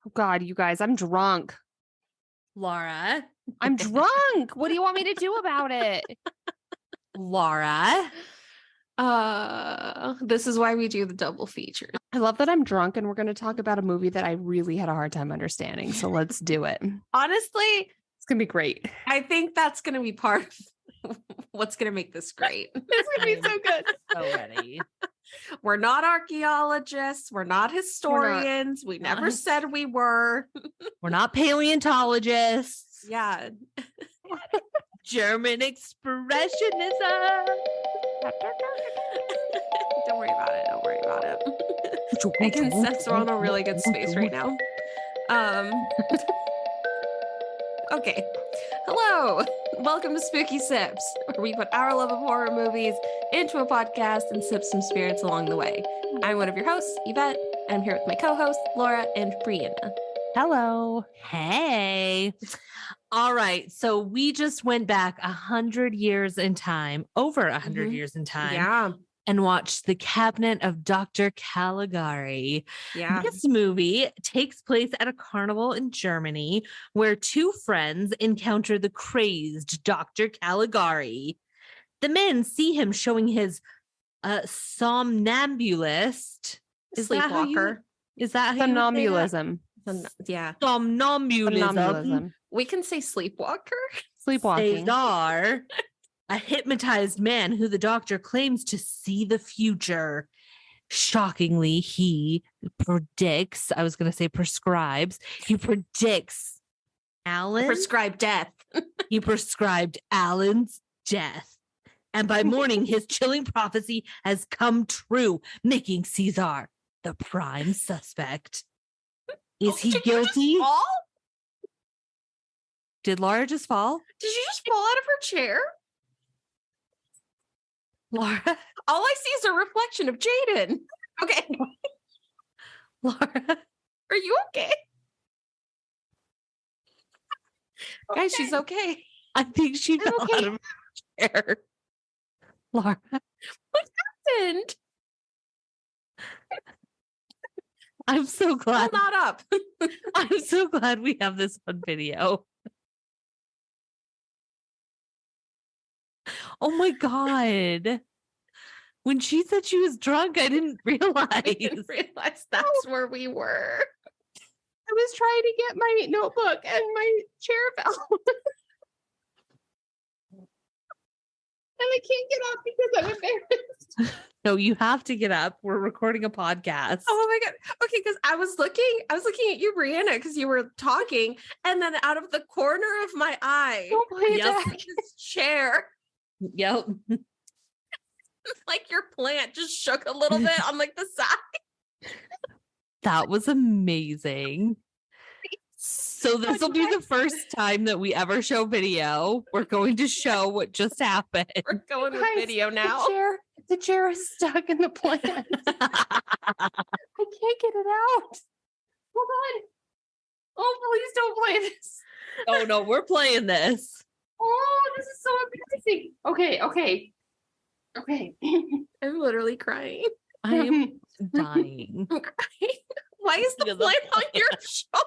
Oh God, you guys, I'm drunk. Laura. I'm drunk. What do you want me to do about it? Laura. This is why we do the double feature. I love that I'm drunk and we're going to talk about a movie that I really had a hard time understanding. So let's do it. Honestly, it's going to be great. I think that's going to be part of what's going to make this great. It's going to be so good. So ready. We're not archaeologists. We're not historians. We never said we were. We're not paleontologists. Yeah. German expressionism. Don't worry about it. Don't worry about it. I can sense we're on a really good space right now. Okay. Hello. Welcome to Spooky Sips, where we put our love of horror movies into a podcast and sip some spirits along the way. I'm one of your hosts, Yvette, and I'm here with my co-hosts, Laura and Brianna. Hello. Hey. All right. So we just went back 100 years in time, over 100 years in time. Yeah. And watched The Cabinet of Dr. Caligari. Yeah. This movie takes place at a carnival in Germany where two friends encounter the crazed Dr. Caligari. The men see him showing his somnambulist. Sleepwalker. Is that how Somnambulism. Yeah. Somnambulism. We can say sleepwalker. Sleepwalking. Cesar, a hypnotized man who the doctor claims to see the future. Shockingly, he predicts, I was going to say prescribes, he predicts Alan. Prescribed death. He prescribed Alan's death. And by morning, his chilling prophecy has come true, making Cesar the prime suspect. Is he guilty? Fall? Did Laura just fall? Did you just fall out of her chair? Laura? All I see is a reflection of Jaden. Okay. Laura? Are you okay? Guys, she's okay. I think she fell out of her chair. Laura? What happened? I'm so glad. Pull not up. I'm so glad we have this on video. Oh my God. When she said she was drunk, I didn't realize. I didn't realize that's where we were. I was trying to get my notebook and my chair fell. And I can't get up because I'm embarrassed. No, you have to get up. We're recording a podcast. Oh my God. Okay, because I was looking at you, Brianna, because you were talking, and then out of the corner of my eye, Don't play Yep. that. this chair, Yep. like your plant just shook a little bit on like the side. That was amazing. So this will be the first time that we ever show video. We're going to show what just happened. We're going with Guys, video now. The chair is stuck in the plant. I can't get it out. Hold on. Oh, please don't play this. Oh no, we're playing this. Oh, this is so embarrassing. Okay. I'm literally crying. I am dying. I'm crying. Why is the Because plant of- on your shoulder?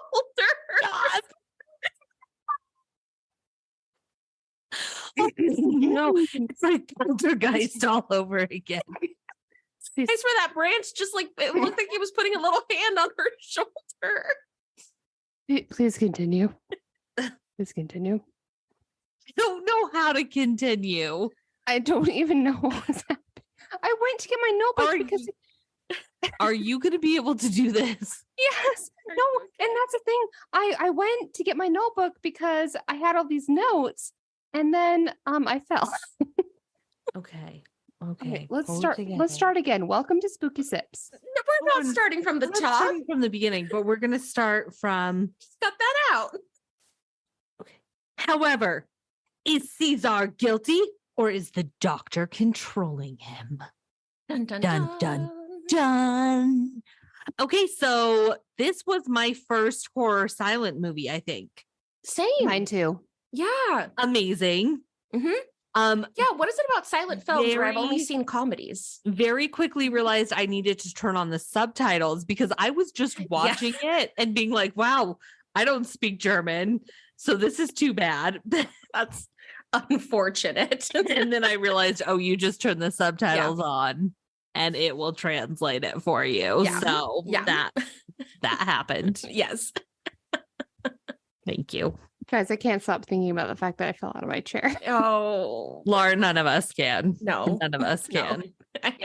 No, it's like poltergeist all over again. I swear that branch just like it looked like he was putting a little hand on her shoulder. Please continue. Please continue. I don't know how to continue. I don't even know what was happening. I went to get my notebook Are because Are you going to be able to do this? yes, no, and that's the thing. I went to get my notebook because I had all these notes, and then I fell. Okay. Let's Hold start. together. Let's start again. Welcome to Spooky Sips. No, we're not starting from the We're not top. starting from the beginning, but we're going to start from. Just cut that out. However, is Cesar guilty or is the doctor controlling him? Dun, dun, Dun, dun. Done. Okay, so this was my first horror silent movie, I think. Same. Mine too. Yeah. Amazing. Mhm. Yeah, what is it about silent films where I've only Very- seen comedies? Very quickly realized I needed to turn on the subtitles because I was just watching it and being like, wow, I don't speak German. So this is too bad. That's unfortunate. And then I realized, oh, you just turn the subtitles on and it will translate it for you. Yeah. So that happened. Yes. Thank you. Guys, I can't stop thinking about the fact that I fell out of my chair. Oh, Laura, none of us can. no. None of us No. can.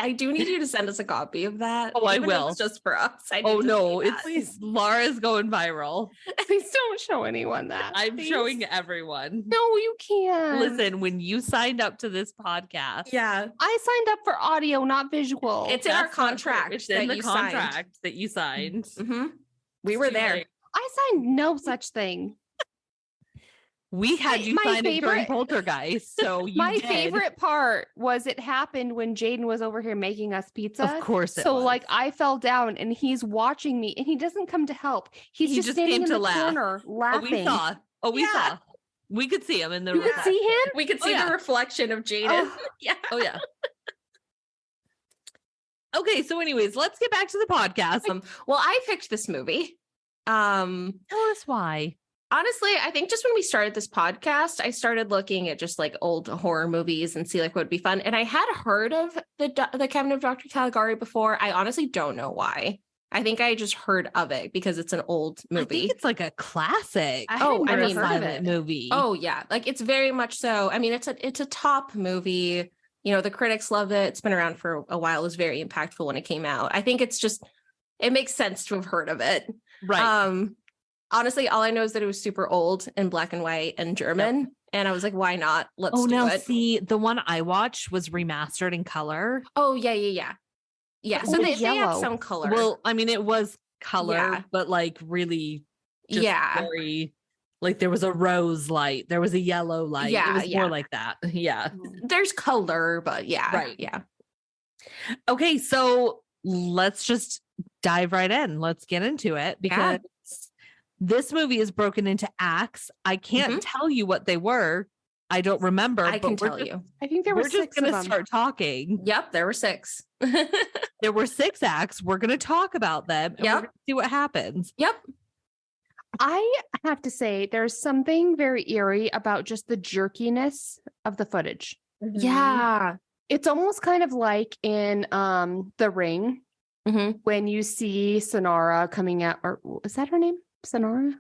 I do need you to send us a copy of that. Oh, I even if will. it's just for us. I need Oh to no, see that. it's Laura's going viral. Please don't show anyone that. I'm please. showing everyone. No, you can't. Listen, when you signed up to this podcast, Yeah. I signed up for audio, not visual. It's in our that's not true. contract. It's in that the you signed. contract that you signed. Mm-hmm. We were Too there. late. I signed no such thing. We had you My sign it during favorite- Poltergeist, so you My did. favorite part was it happened when Jaden was over here making us pizza. Of course it So was. like I fell down and he's watching me and he doesn't come to help. He's He just just standing came in to the laugh. corner Oh, laughing. we saw. Oh, we Yeah. saw. We could see him in the You could room. see him? We could see yeah. the reflection of Jaden. Oh. Yeah. Oh yeah. Okay, so anyways, let's get back to the podcast. Well, I picked this movie. Tell us why. Honestly, I think just when we started this podcast, I started looking at just like old horror movies and see like what would be fun. And I had heard of the Cabinet of Dr. Caligari before. I honestly don't know why. I think I just heard of it because it's an old I movie. think it's like a classic. I Oh, had I never mean, heard of silent it. movie. Oh yeah, like it's very much so. I mean, it's a top movie. You know, the critics love it. It's been around for a while. It was very impactful when it came out. I think it's just it makes sense to have heard of it. right. Honestly, all I know is that it was super old and black and white and German. And I was like, why not? Let's Oh, do now it. see, the one I watched was remastered in color. Oh, yeah. Yeah. So Oh, they had yellow. some color. Well, I mean, it was color, Yeah. but like really just yeah. very, like there was a rose light, there was a yellow light. Yeah, It was yeah. more like that. Yeah. There's color, but yeah. Right. Yeah. Okay, so let's just dive right in. Let's get into it because this movie is broken into acts. I can't tell you what they were. I don't remember. I can but we're tell just- you. I think there were We're just 6 of going to them. start talking. Yep. There were 6. There were 6 acts. We're going to talk about them. And Yep. we're gonna see what happens. Yep. I have to say there's something very eerie about just the jerkiness of the footage. Yeah. It's almost kind of like in The Ring Mhm. when you see Sonara coming out, or is that her name? Sonara?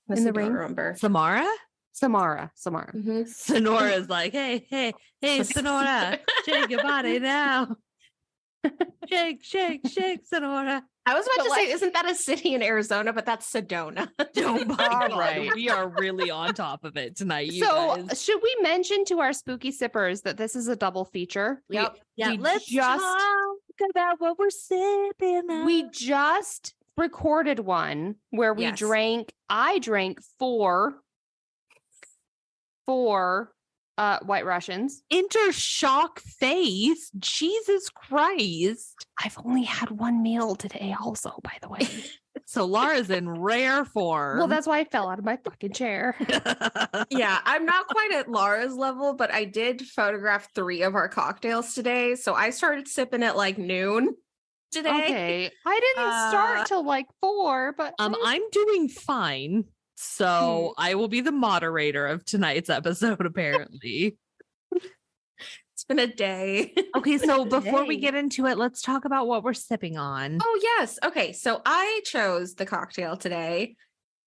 In The Ring? Remember. Samara? Samara. Mhm. Sonora's like, hey, Sonora, shake your body now. Shake, Sonora. I was about But to say, like- isn't that a city in Arizona? But that's Sedona. Oh my All God, right. we are really on top of it tonight, you So, guys. should we mention to our spooky sippers that this is a double feature? Yep. Yeah, we let's just- talk about what we're sipping on. We just recorded one where we Yes. I drank four White Russians. Enter shock face. Jesus Christ. I've only had one meal today, also, by the way. So Laura's in rare form. Well, that's why I fell out of my fucking chair. Yeah, I'm not quite at Laura's level, but I did photograph 3 of our cocktails today. So I started sipping at like noon today. Okay. I didn't start till like 4, but I'm doing fine. So I will be the moderator of tonight's episode, apparently. It's been a day. Okay, so before we Yay. get into it, let's talk about what we're sipping on. Oh, yes. Okay. So I chose the cocktail today.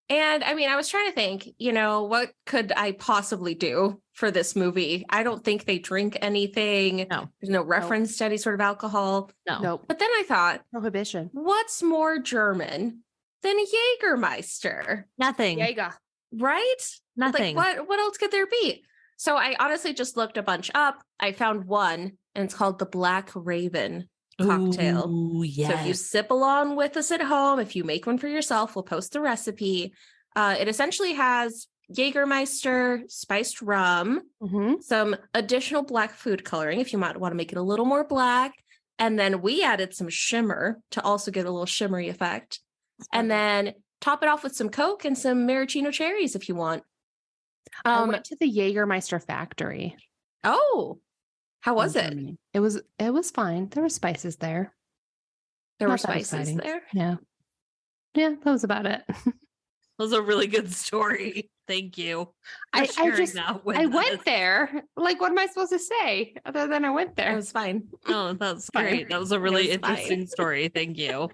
And I mean, I was trying to think, what could I possibly do for this movie? I don't think they drink anything. No. There's no reference to any sort of alcohol. No. nope. But then I thought, Prohibition. what's more German than Jagermeister? Nothing. Jaeger. Right? Nothing. Like what else could there be? So I honestly just looked a bunch up. I found one, and it's called the Black Raven cocktail. Ooh, yes. So if you sip along with us at home, if you make one for yourself, we'll post the recipe. It essentially has Jagermeister, spiced rum, Mhm. some additional black food coloring if you might want to make it a little more black. And then we added some shimmer to also get a little shimmery effect. And then top it off with some Coke and some maraschino cherries if you want. I Um, went to the Jagermeister factory. oh, how was in it? Germany. It was fine. There were spices there. There were Not that spices exciting. there. Yeah. Yeah, that was about it. That was a really good story. Thank you for I sharing just that with I us. went there. Like, what am I supposed to say other than I went It there? was fine. Oh, that's Fine. great. That was a really was fine. interesting story. Thank you.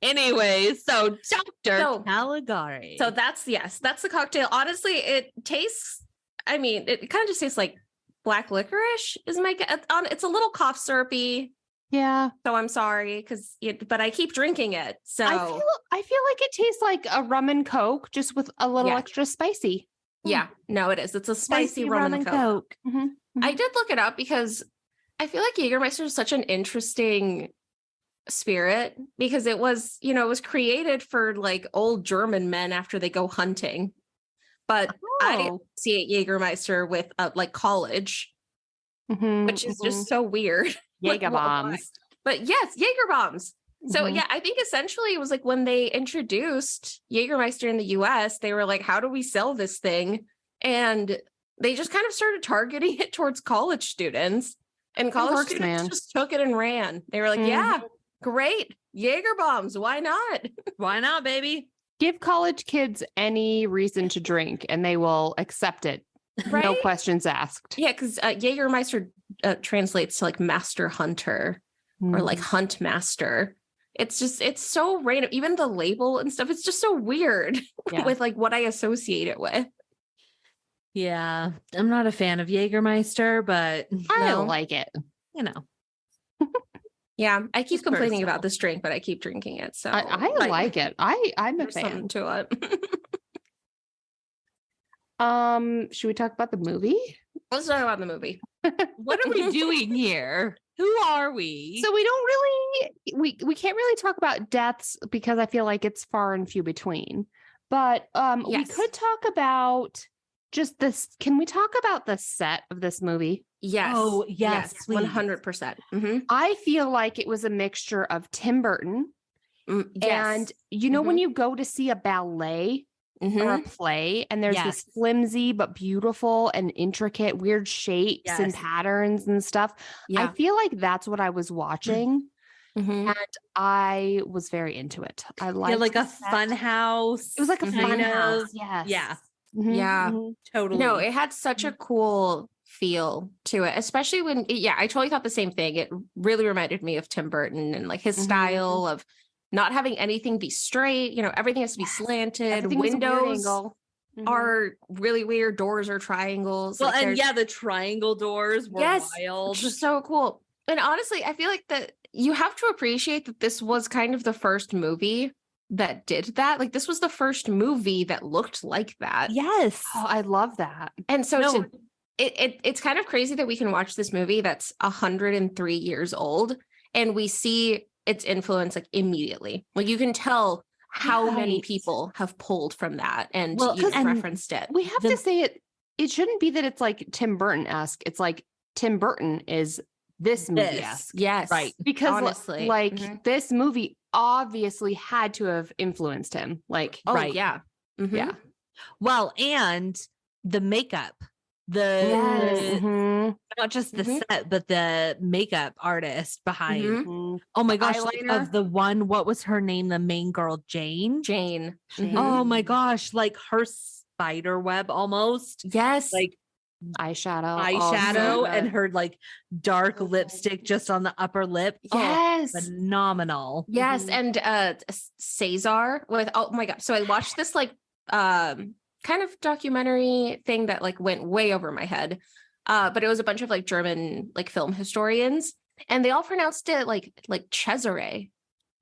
Anyway, so Dr. So- Caligari. So that's the cocktail. Honestly, it tastes. I mean, it kind of just tastes like black licorice. Is my it's a little cough syrupy. Yeah. So I'm sorry but I keep drinking it. So I feel like it tastes like a rum and coke, just with a little Yeah. extra spicy. yeah, no, it is. It's a spicy rum and coke. Mhm. I did look it up because I feel like Jagermeister is such an interesting spirit because it was created for like old German men after they go hunting. But I Oh. associate Jagermeister with like college, Mhm, which is mhm. just so weird. Like, Jaeger why? bombs. But yes, Jaeger bombs. So Mhm. yeah, I think essentially it was like when they introduced Jagermeister in the US, they were like, how do we sell this thing? And they just kind of started targeting it towards college students. And college works, students man. just took it and ran. They were like, yeah, great. Jaeger bombs. Why not? Why not, baby? Give college kids any reason to drink and they will accept it. No Right? questions asked. Yeah, because Jagermeister translates to like master hunter or like hunt master. It's so random. Even the label and stuff, it's just so weird Yeah. with like what I associate it with. Yeah, I'm not a fan of Jagermeister, but I No. like it. you know, Yeah, I keep It's complaining personal. about this drink, but I keep drinking it. So I like it. I'm a There's something fan. to it. Should we talk about the movie? Let's talk about the movie. what are we doing here? Who are we? So we don't really we can't really talk about deaths because I feel like it's far and few between. But we Yes. could talk about just this. Can we talk about the set of this movie? Yes. Oh, yes, please. 100%. Mm-hmm. I feel like it was a mixture of Tim Burton Yes. and when you go to see a ballet or a play and there's this Yes. flimsy but beautiful and intricate weird shapes and Yes. patterns and stuff. Yeah. I feel like that's what I was watching. Mhm. And I was very into it. I liked Yeah, like the a set. fun house. It was like a Mhm. fun kind house. of. Yes. Yeah, Mhm, Yeah. mhm. totally. No, it had such a cool feel to it, especially when, I totally thought the same thing. It really reminded me of Tim Burton and like his Mhm. style of not having anything be straight. Everything has to be Yes. slanted. Everything was a weird Windows angle. Mhm. are really weird. Doors are triangles. well, Like, and there's- yeah, the triangle doors were Yes, wild. which is so cool. And honestly, I feel like that you have to appreciate that this was kind of the first movie that did that. Like, this was the first movie that looked like that. Yes. Oh, I love that. And so No. it's kind of crazy that we can watch this movie that's 103 years old and we see its influence like immediately. Like, you can tell how many Right. people have pulled from that and Well, and referenced it. We have The- to say it shouldn't be that it's like Tim Burton-esque. It's like Tim Burton is this movie-esque. Yes. Right. Because Honestly. like Mhm. this movie obviously had to have influenced him. Like, Oh, Right. yeah. Mhm. yeah. Well, and the makeup, Yes. Mhm. not just the Mhm. set, but the makeup artist behind. Mhm. Mhm. Oh my The gosh, eyeliner? of the one, what was her name? The main girl, Jane. Jane. Jane. Mhm. Oh my gosh, like her spider web almost, Yes. like Eyeshadow. Oh, eyeshadow so and good. her like dark lipstick just on the upper lip. Oh, yes. phenomenal. Yes. Mhm. And Cesar with, oh my God. So I watched this like kind of documentary thing that like went way over my head. But it was a bunch of like German like film historians and they all pronounced it like Cesare.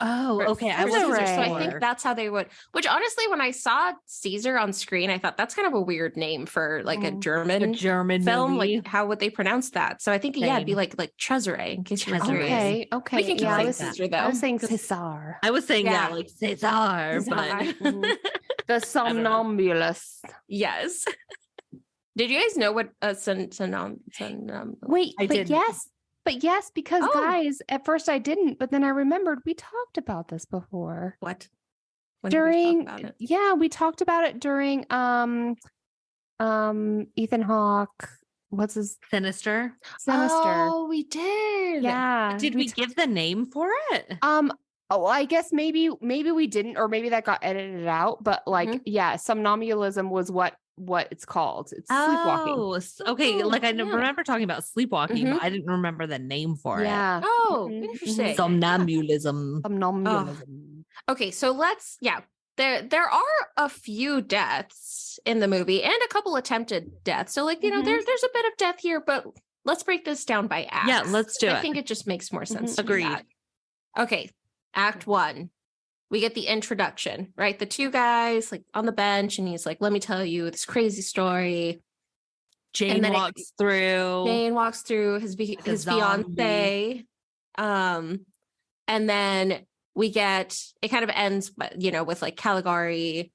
Oh, or okay. I Caesar. wasn't So I sure. think that's how they would, which honestly, when I saw Caesar on screen, I thought that's kind of a weird name for like a Mm. a German German film. movie. Like, how would they pronounce that? So I think, yeah, it'd be Same. like Cesare in case you were Cesare. curious. Okay. Okay. We can keep yeah, I saying was, Caesar though. I was saying 'cause- Cesar. I was saying, yeah, Yeah. like Cesar, but Mhm. The somnambulist. Yes. Did you guys know what a Wait, I but didn't. yes, because Oh. guys, at first I didn't, but then I remembered we talked about this before. what? When did we talk During about it? yeah, we talked about it during Ethan Hawke. What's his Sinister. Sinister? Oh, we did. Yeah. Did we give the name for it? Oh, I guess maybe we didn't, or maybe that got edited out. But like, yeah, somnambulism was what it's called. It's sleepwalking. Oh, okay. Like I yeah. remember talking about sleepwalking, but I didn't remember the name for Yeah. Oh, Mhm, interesting. it. Somnambulism. Somnambulism. Okay, so there are a few deaths in the movie and a couple attempted deaths. So like, you know, there's a bit of death here, but let's break this down by acts. Yeah, let's do it. I think it just makes more sense. to do Agreed. that. Okay, Act 1. We get the introduction, right? The two guys like on the bench, and he's like, "Let me tell you this crazy story." Jane walks through. Jane walks through his fiance, and then we get it kind of ends, you know, with like Caligari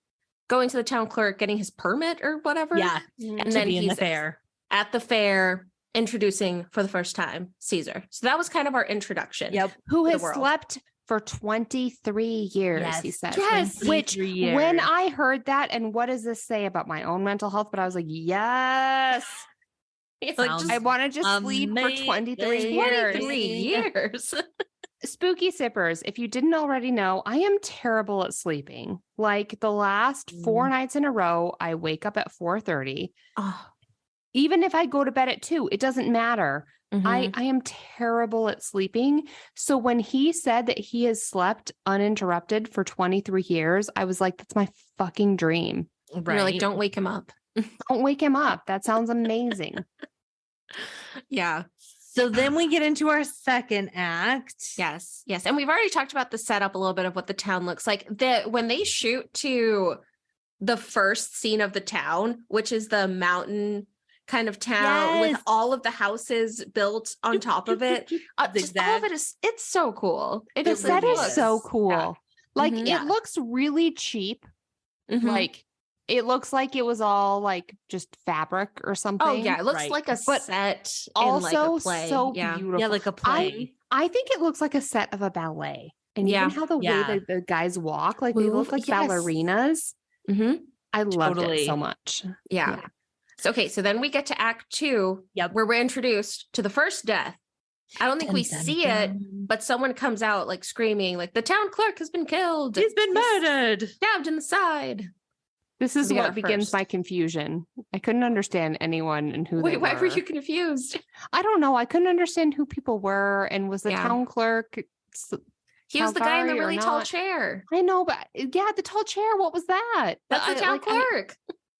going to the town clerk, getting his permit or whatever. Yeah, and then he's in the fair. At the fair, introducing for the first time Caesar. So that was kind of our introduction. Yep. Who has slept for 23 years, he said. Yes. Which, when I heard that, and what does this say about my own mental health? But I was like, yes. It's like, I want to just sleep for 23 years. 23 years. Spooky sippers, if you didn't already know, I am terrible at sleeping. Like the last 4 nights in a row, I wake up at 4:30. Oh. Even if I go to bed at 2, it doesn't matter. I am terrible at sleeping. So when he said that he has slept uninterrupted for 23 years, I was like, that's my fucking dream. Right. You're like, don't wake him up. Don't wake him up. That sounds amazing. Yeah. So then we get into our second act. Yes. Yes. And we've already talked about the setup a little bit of what the town looks like. When they shoot to the first scene of the town, which is the mountain kind of town with all of the houses built on top of it. Just all of it it's so cool. The set is so cool. Yeah. Like it looks really cheap. Like it looks like it was all like just fabric or something. Oh yeah, it looks like a set, also like a play. So beautiful. Yeah, like a play. I think it looks like a set of a ballet, and even how the way that the guys walk, like they look like ballerinas. I loved it so much. Yeah. So, okay, so then we get to Act 2, where we're introduced to the first death. I don't think we see it, but someone comes out like screaming, like the town clerk has been killed. He's been murdered. Stabbed in the side. This is what begins my confusion. I couldn't understand anyone and who they were. Why were you confused? I don't know. I couldn't understand who people were, and was the town clerk. He was the guy in the really tall chair. I know, but the tall chair. What was that? That's the town clerk.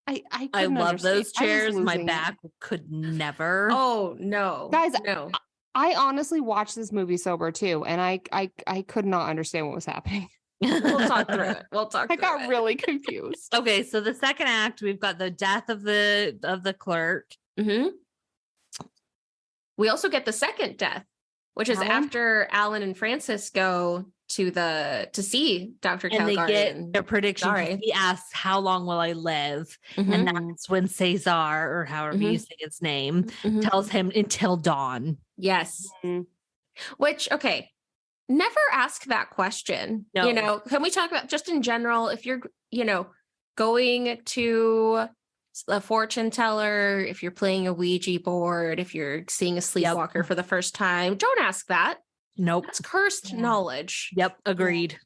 I love those chairs. My back could never. Oh no, guys, no. I honestly watched this movie sober too, and I could not understand what was happening. We'll talk through it. I got really confused. Okay, so the second act, we've got the death of the clerk. We also get the second death, which is after Alan and Francis go to see Dr. Caligari. And they get their prediction. He asks, how long will I live? And that's when Cesar, or however you say his name, tells him until dawn. Yes. Which, okay, never ask that question. No. You know, can we talk about just in general, if you're, you know, going to a fortune teller, if you're playing a Ouija board, if you're seeing a sleepwalker for the first time, don't ask that. Nope. That's cursed knowledge. Yep. Agreed.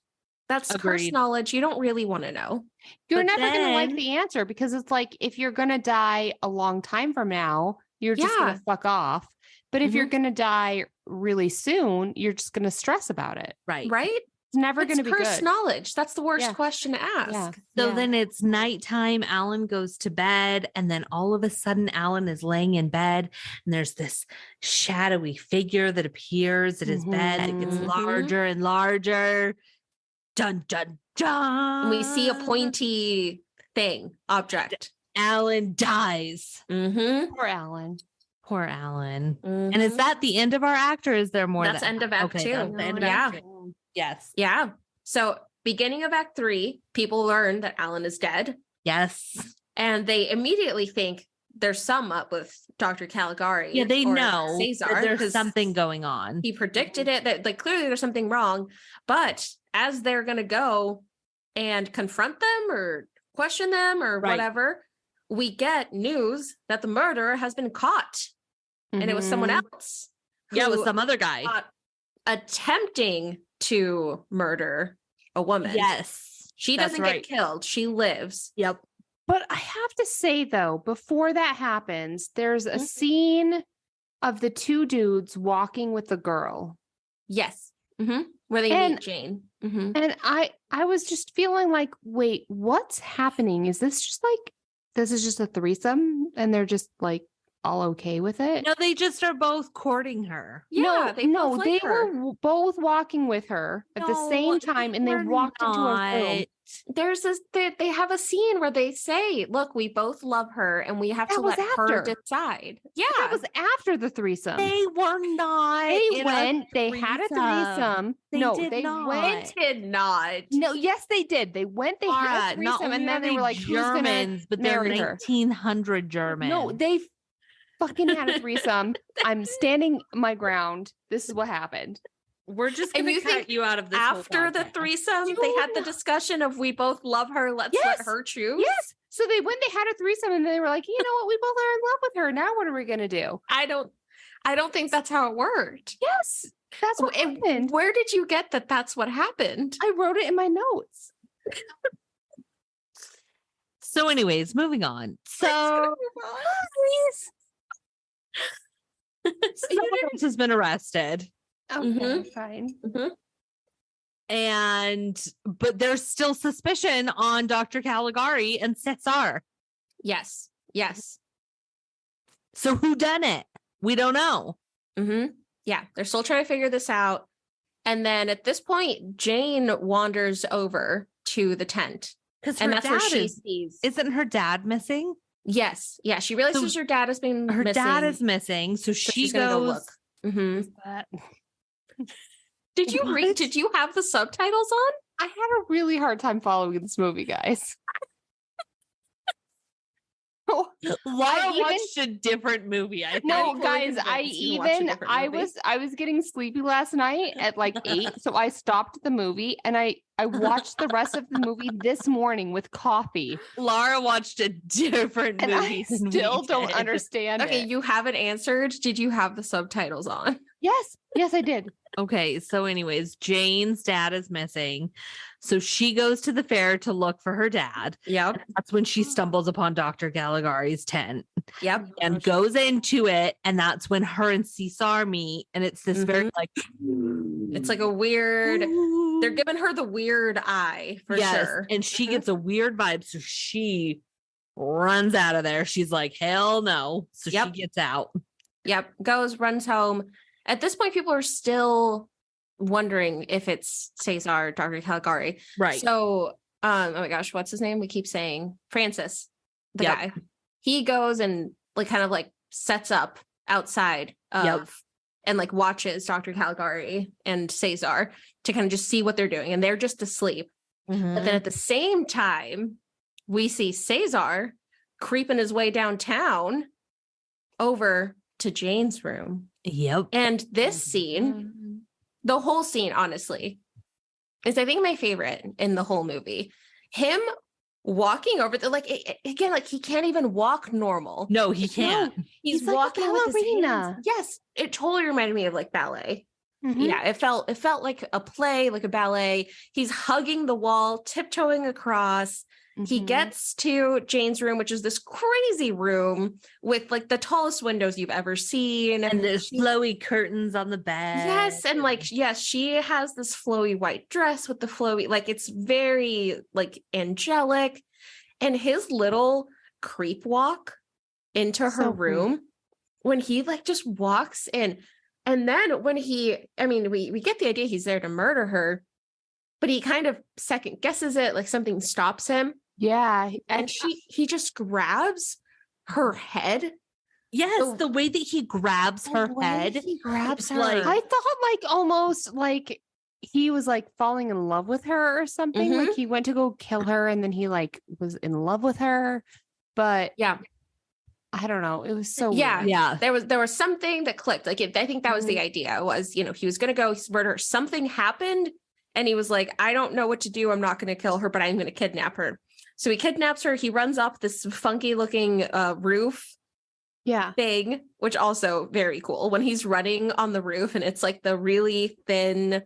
That's cursed knowledge you don't really want to know. You're never going to like the answer, because it's like, if you're going to die a long time from now, you're just going to fuck off. But if you're going to die really soon, you're just going to stress about it. Right. It's never going to be cursed good. knowledge. That's the worst question to ask. Yeah. So then it's nighttime. Alan goes to bed, and then all of a sudden Alan is laying in bed, and there's this shadowy figure that appears at his bed. It gets larger and larger. Dun, dun, dun. And we see a pointy object. Alan dies. Poor Alan. Poor Alan. And is that the end of our act, or is there more? That's end of Act 2. That's the end of Act 2. Yes. Yeah. So beginning of Act 3, people learn that Alan is dead. Yes. And they immediately think there's some up with Dr. Caligari. Yeah, they know Caesar, that there's something going on. He predicted it, that like clearly there's something wrong. But as they're going to go and confront them or question them or whatever, we get news that the murderer has been caught. And it was someone else. Yeah, it was who some other guy. Attempting to murder a woman. Yes. She doesn't get killed. She lives. Yep. But I have to say, though, before that happens, there's a scene of the two dudes walking with the girl. Yes. Where they meet Jane. And I was just feeling like, wait, what's happening? Is this just a threesome and they're just like all okay with it? No, they just are both courting her. Yeah, they were both walking with her at the same time, and they walked into a room. There's this, they have a scene where they say, look, we both love her and we have to let her decide. Yeah. That was after the threesome. They were not. They had a threesome. They did not. No, yes, they did. They had a threesome, and then they were like, Germans, but they're 1900 Germans. No, they fucking had a threesome. I'm standing my ground. This is what happened. We're just going to cut you out of this. After the threesome, they had the discussion of we both love her. Let's let her choose. Yes. So they had a threesome, and they were like, you know what? We both are in love with her. Now what are we going to do? I don't think that's how it worked. Yes. That's what happened. Where did you get that that's what happened? I wrote it in my notes. So anyways, moving on. So someone else has been arrested. Okay, fine. But there's still suspicion on Dr. Caligari and Cesar. Yes. So who done it? We don't know. Yeah, they're still trying to figure this out. And then at this point, Jane wanders over to the tent. And that's where she sees. Isn't her dad missing? Yes. Yeah, she realizes her dad has been missing. Her dad is missing. So she goes. Go look. Did you read? Did you have the subtitles on? I had a really hard time following this movie, guys. Laura watched a different movie. I was getting sleepy last night at like 8, so I stopped the movie and I watched the rest of the movie this morning with coffee. Laura watched a different movie. I still don't understand. Okay, you haven't answered. Did you have the subtitles on? Yes, I did. Okay, so anyways, Jane's dad is missing. So she goes to the fair to look for her dad. Yep. That's when she stumbles upon Dr. Caligari's tent. Yep. And goes into it. And that's when her and Cesar meet. And it's this very like... It's like a weird... They're giving her the weird eye for sure. And she gets a weird vibe. So she runs out of there. She's like, hell no. So she gets out. Yep. Runs home. At this point, people are still wondering if it's Cesar, Dr. Caligari. Right. So, oh my gosh, what's his name? We keep saying Francis, the guy. He goes and kind of sets up outside of and watches Dr. Caligari and Cesar to kind of just see what they're doing. And they're just asleep. But then at the same time, we see Cesar creeping his way downtown over to Jane's room. Yep. And this scene, the whole scene, honestly, is I think my favorite in the whole movie. Him walking over there, again, he can't even walk normal. No, he can't. No, he's walking with his hands. Yes, it totally reminded me of ballet. Yeah, it felt like a play, like a ballet. He's hugging the wall, tiptoeing across. He gets to Jane's room, which is this crazy room with the tallest windows you've ever seen. And there's flowy curtains on the bed. Yes. And she has this flowy white dress with the flowy, it's very angelic. And his little creep walk into her room when he just walks in. And then when we get the idea he's there to murder her, but he kind of second guesses it, something stops him. Yeah. And he just grabs her head. Yes, the way that he grabs her head. He grabs her. I thought almost he was falling in love with her or something. He went to go kill her and then he was in love with her. But yeah. I don't know. It was so weird. Yeah. There was something that clicked. I think that was the idea was, he was going to go murder her. Something happened and he was like, I don't know what to do. I'm not going to kill her, but I'm going to kidnap her. So he kidnaps her. He runs up this funky looking roof thing, which also very cool when he's running on the roof and it's like the really thin,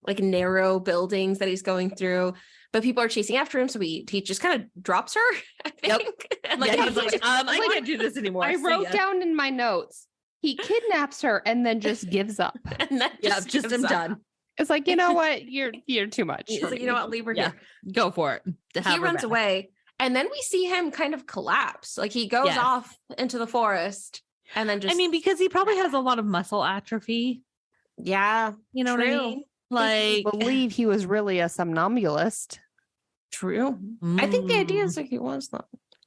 like narrow buildings that he's going through. But people are chasing after him, so he just kind of drops her, I think. And Like, he's like, I can't do this anymore. I wrote down in my notes, he kidnaps her and then just gives up. And then just I'm done. It's like, you know what? You're too much. He's like, you know what? Leave her here. Go for it. He runs away. And then we see him kind of collapse. Like he goes off into the forest and then just. I mean, because he probably has a lot of muscle atrophy. Yeah. You know what I mean? Like, I believe he was really a somnambulist. True. I think the idea is like he was though.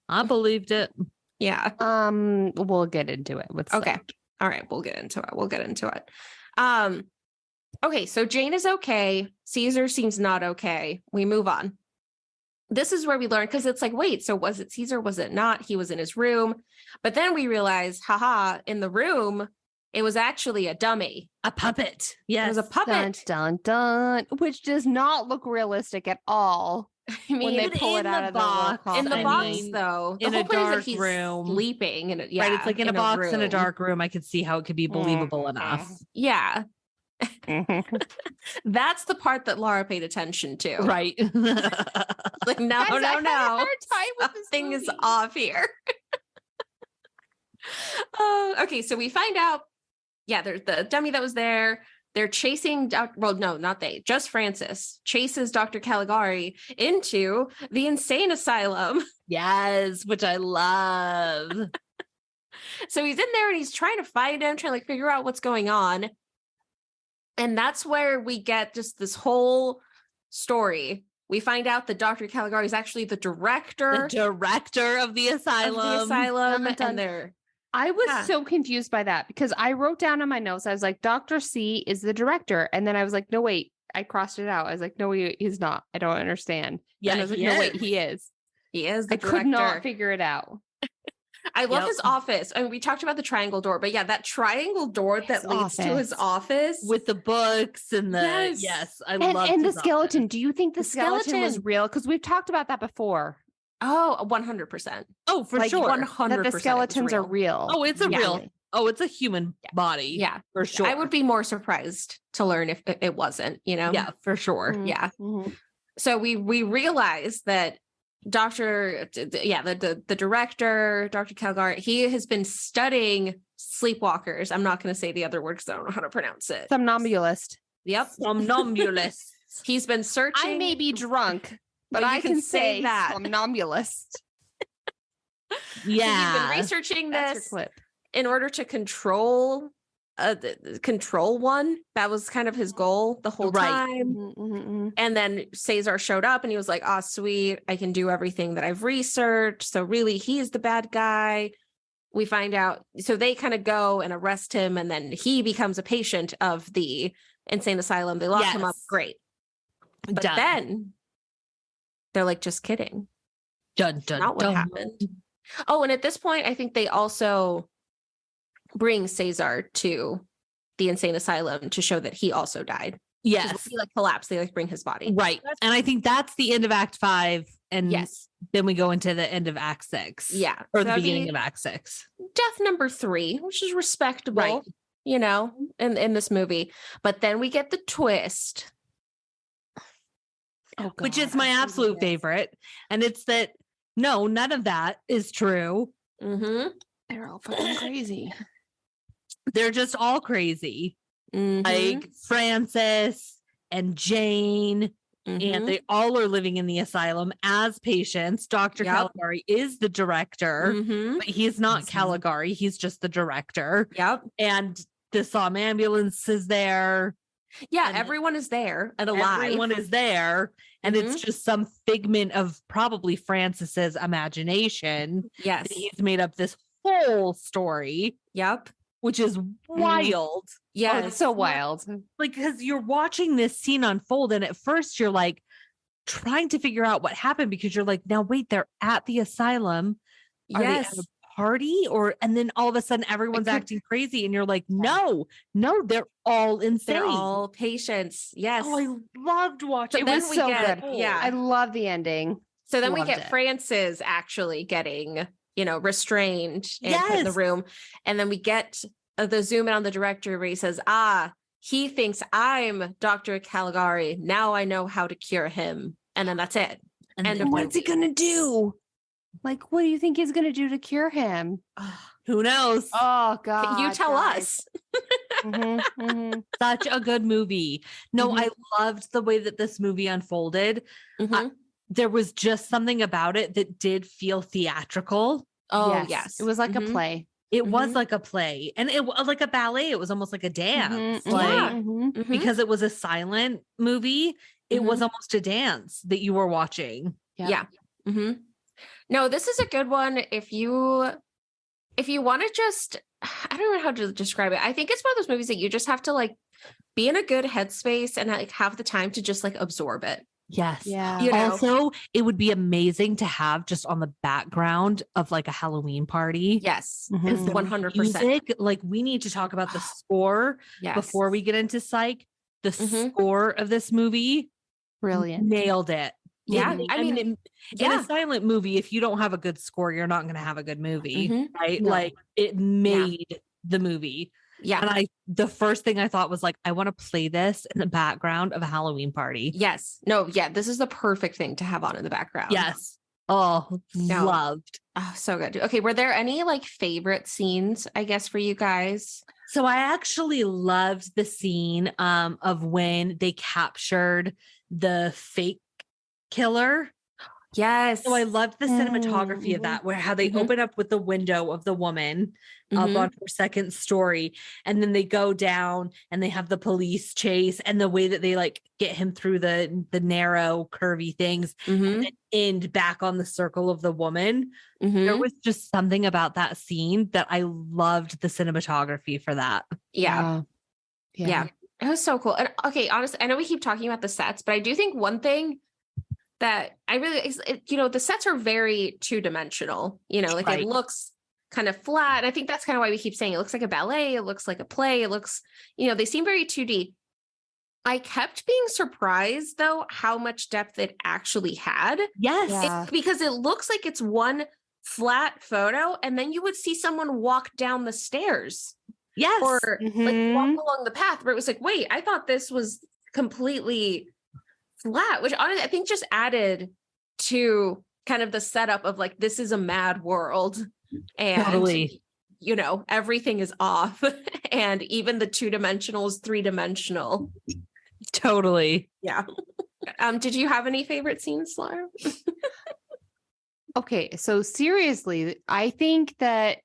I believed it. Yeah. We'll get into it. Okay. All right. We'll get into it. Okay. So Jane is okay. Caesar seems not okay. We move on. This is where we learn, because it's like, wait, so was it Caesar? Was it not? He was in his room. But then we realize, in the room, it was actually a dummy. A puppet. Yes. It was a puppet. Dun, dun, dun, which does not look realistic at all. I mean, when they pull it out of the box. In the box, though, the in whole a point is that dark he's room, sleeping. And right, it's like in a box in a dark room. I could see how it could be believable enough. Yeah. That's the part that Laura paid attention to. Right. Like, no. Something is off here. Okay, so we find out, there's the dummy that was there. They're chasing, just Francis chases Dr. Caligari into the insane asylum. Yes, which I love. So he's in there and he's trying to find him, trying to figure out what's going on. And that's where we get just this whole story. We find out that Dr. Caligari is actually the director. of the asylum. And I was so confused by that because I wrote down in my notes, I was like, Dr. C is the director. And then I was like, no, wait, I crossed it out. I was like, no, he's not. I don't understand. Yeah, and I was like, no, wait, he is. He is the director. I could not figure it out. I love his office. I mean, we talked about the triangle door, but that triangle door that leads to his office with the books and the I love and the skeleton. Do you think the skeleton was real? Because we've talked about that before. Oh, 100%. Oh, for sure. 100%. That the skeletons are real. Oh, it's it's a human body. Yeah, for sure. I would be more surprised to learn if it wasn't, Yeah, for sure. Mm-hmm. Yeah. Mm-hmm. So we realize that the director, Dr. Caligari, he has been studying sleepwalkers. I'm not going to say the other word because I don't know how to pronounce it. Somnambulist. Yep. Somnambulist. He's been searching. I may be drunk, but I can say that. Somnambulist. He's been researching this in order to control one. That was kind of his goal the whole time. Mm-hmm. And then Caesar showed up and he was like, oh, sweet, I can do everything that I've researched. So really, he's the bad guy. We find out. So they kind of go and arrest him. And then he becomes a patient of the insane asylum. They lock him up. Great. But then they're like, just kidding. Not what happened. Oh, and at this point, I think they also bring Caesar to the insane asylum to show that he also died. Yes. He collapsed. They bring his body. Right. And I think that's the end of Act 5. And then we go into the end of Act 6. Yeah. Or the beginning of Act 6. Death number 3, which is respectable, in this movie. But then we get the twist. Oh, God, which is my absolute favorite. And it's that, no, none of that is true. Mm-hmm. They're all fucking crazy. They're just all crazy. Mm-hmm. Like Francis and Jane, and they all are living in the asylum as patients. Dr. Caligari is the director, but he is not Caligari. He's just the director. Yep. And the somnambulance is there. Yeah, and everyone is there and alive. Everyone is there. And it's just some figment of probably Francis's imagination. Yes. He's made up this whole story. Yep. Which is wild. Yeah, it's so wild. Like, because you're watching this scene unfold, and at first you're like trying to figure out what happened because you're like, now wait, they're at the asylum. Are they at a party? And then all of a sudden everyone's acting crazy, and you're like, no, they're all insane. They're all patients. Yes. Oh, I loved watching. It was so good. Yeah. I love the ending. So then we Loved get it. Francis actually getting, restrained and put in the Yes. room. And then we get the zoom in on the director where he says, he thinks I'm Dr. Caligari. Now I know how to cure him. And then that's it. And End then of What's he movie. going to do? Like, what do you think he's going to do to cure him? who knows? Oh, God. You tell us. Mhm, mhm. Such a good movie. No, I loved the way that this movie unfolded. Mhm. There was just something about it that did feel theatrical. Oh, yes. It was like a Mhm. play. It was Mhm. like a play, and it was like a ballet. It was almost like a dance, Mhm, like mhm. Mhm. because it was a silent movie. It was Mhm. almost a dance that you were watching. Yeah. hmm No, this is a good one. If you want to just, I don't know how to describe it. I think it's one of those movies that you just have to like be in a good headspace and like have the time to just like absorb it. Yes. Yeah. You know? Also, it would be amazing to have just on the background of like a Halloween party. Yes. Because the 100%. music, like we need to talk about the score Yes. before we get into psych. The Mhm. score of this movie Brilliant. nailed it. Yeah. It- I mean, in yeah. a silent movie, if you don't have a good score, you're not going to have a good movie, Mhm. right? No. Like it made the movie. Yeah. And the first thing I thought was like, I want to play this in the background of a Halloween party. Yes. No, yeah. This is the perfect thing to have on in the background. Yes. Oh, No. loved. Oh, so good. Okay. Were there any like favorite scenes, I guess, for you guys? So I actually loved the scene of when they captured the fake killer. Yes. So I loved the cinematography of Mhm. that, where how they Mhm. open up with the window of the woman up Mhm. on her second story, and then they go down and they have the police chase, and the way that they like get him through the narrow, curvy things, Mhm. and then end back on the circle of the woman. There Mhm. was just something about that scene that I loved the cinematography for that. Yeah. Yeah. It was so cool. And okay, honestly, I know we keep talking about the sets, but I do think one thing that I really, the sets are very two-dimensional, like Right. it looks kind of flat. And I think that's kind of why we keep saying it looks like a ballet. It looks like a play. It looks, they seem very 2D. I kept being surprised though, how much depth it actually had. Yes. Yeah. Because it looks like it's one flat photo and then you would see someone walk down the stairs. Yes. Or like walk Mhm. along the path where it was like, wait, I thought this was completely flat, which honestly I think just added to kind of the setup of like, this is a mad world and Totally. everything is off and even the 2-dimensional is 3-dimensional. Totally. Yeah. Did you have any favorite scenes, Laura? Okay, so seriously, I think that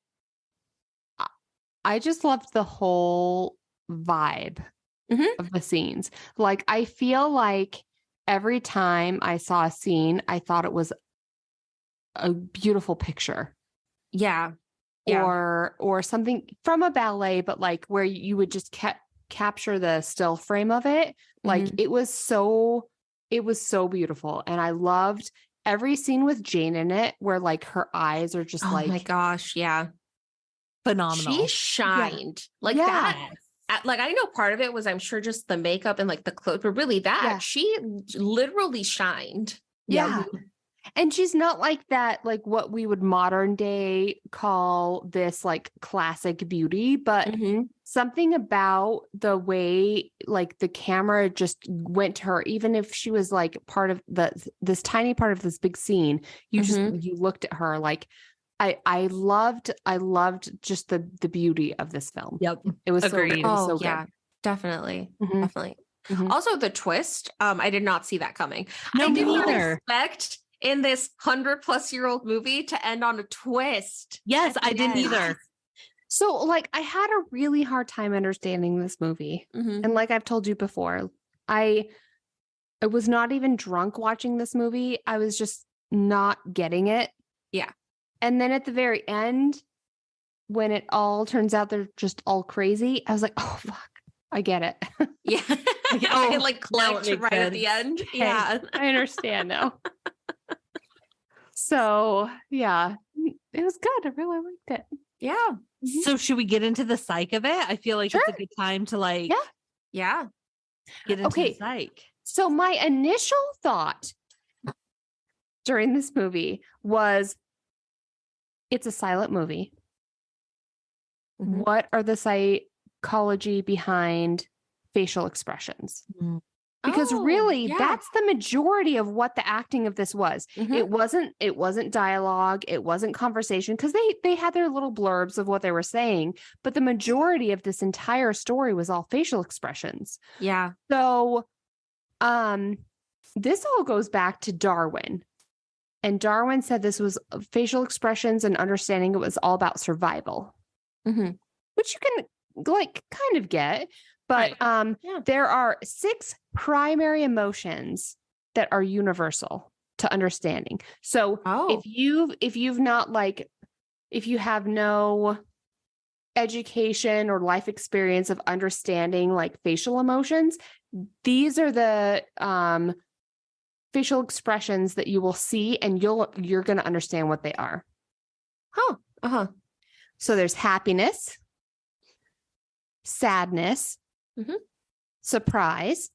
I just loved the whole vibe Mhm. of the scenes. Like, I feel like every time I saw a scene, I thought it was a beautiful picture. Yeah. Yeah. Or something from a ballet, but like where you would just capture the still frame of it. Like Mhm. it was so beautiful. And I loved every scene with Jane in it where like her eyes are just Oh like, my gosh. Yeah. Phenomenal. She shined like Yeah. that. Like I know part of it was I'm sure just the makeup and like the clothes, but really that Yeah. she literally shined. yeah. And she's not like that, like what we would modern day call this like classic beauty, but Mhm. something about the way like the camera just went to her, even if she was like part of this tiny part of this big scene, you looked at her like I loved just the beauty of this film. Yep. It was Agreed. so, it was Oh so yeah, good. definitely. Mhm. Definitely. Mhm. Also the twist, I did not see that coming. No, I me did not neither. expect in this 100-plus-year-old movie to end on a twist. Yes, at the I didn't end. either. So like I had a really hard time understanding this movie. Mhm. And like I've told you before, I was not even drunk watching this movie. I was just not getting it. Yeah. And then at the very end, when it all turns out they're just all crazy, I was like, oh fuck, I get it. Yeah. Oh, it like now it clicked makes right at the sense. end. Okay, Yeah. I understand now. So yeah, it was good. I really liked it. Yeah. So should we get into the psych of it? I feel like it's a Sure. good time to like Yeah. Yeah. get into Okay. the psych. So my initial thought during this movie was it's a silent movie. Mhm. What are the psychology behind facial expressions? Because really, yeah. that's the majority of what the acting of this was. Mhm. It wasn't dialogue, it wasn't conversation, because they had their little blurbs of what they were saying, but the majority of this entire story was all facial expressions. Yeah. So this all goes back to Darwin. And Darwin said this was facial expressions and understanding it was all about survival, Mhm. which you can like kind of get. But Right. Yeah. there are 6 primary emotions that are universal to understanding. So Oh. if you have no education or life experience of understanding like facial emotions, these are the facial expressions that you will see and you're going to understand what they are. Huh. Uh-huh. So there's happiness, sadness, Mhm. surprise,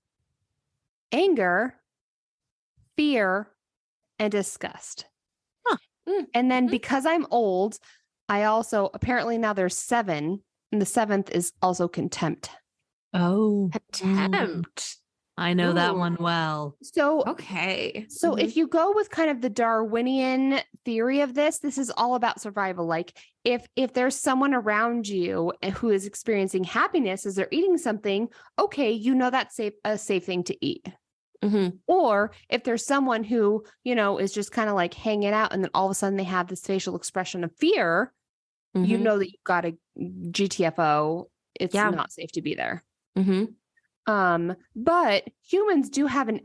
anger, fear, and disgust. Huh. And then Mhm. because I'm old, I also apparently now there's 7, and the 7th is also contempt. Oh, Contempt. I know that one Ooh. well. So Okay. So Mhm. if you go with kind of the Darwinian theory of this is all about survival. Like if there's someone around you who is experiencing happiness as they're eating something, okay, you know that's a safe thing to eat. Mhm. Or if there's someone who, is just kind of like hanging out and then all of a sudden they have this facial expression of fear, you Mhm. know that you've got a GTFO. It's Yeah. not safe to be there. Mhm. But humans do have an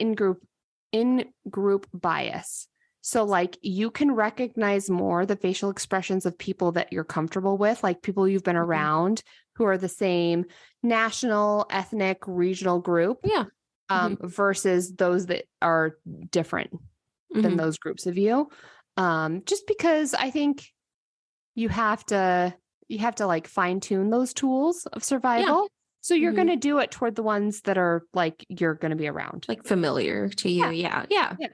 in-group bias. So like you can recognize more the facial expressions of people that you're comfortable with, like people you've been Mhm. around who are the same national, ethnic, regional group, Yeah. Mhm. versus those that are different than Mhm. those groups of you. Just because I think you have to like fine tune those tools of Yeah. survival. So you're Mhm. going to do it toward the ones that are like you're going to be around. Like familiar to you. Yeah. Yeah. Yeah.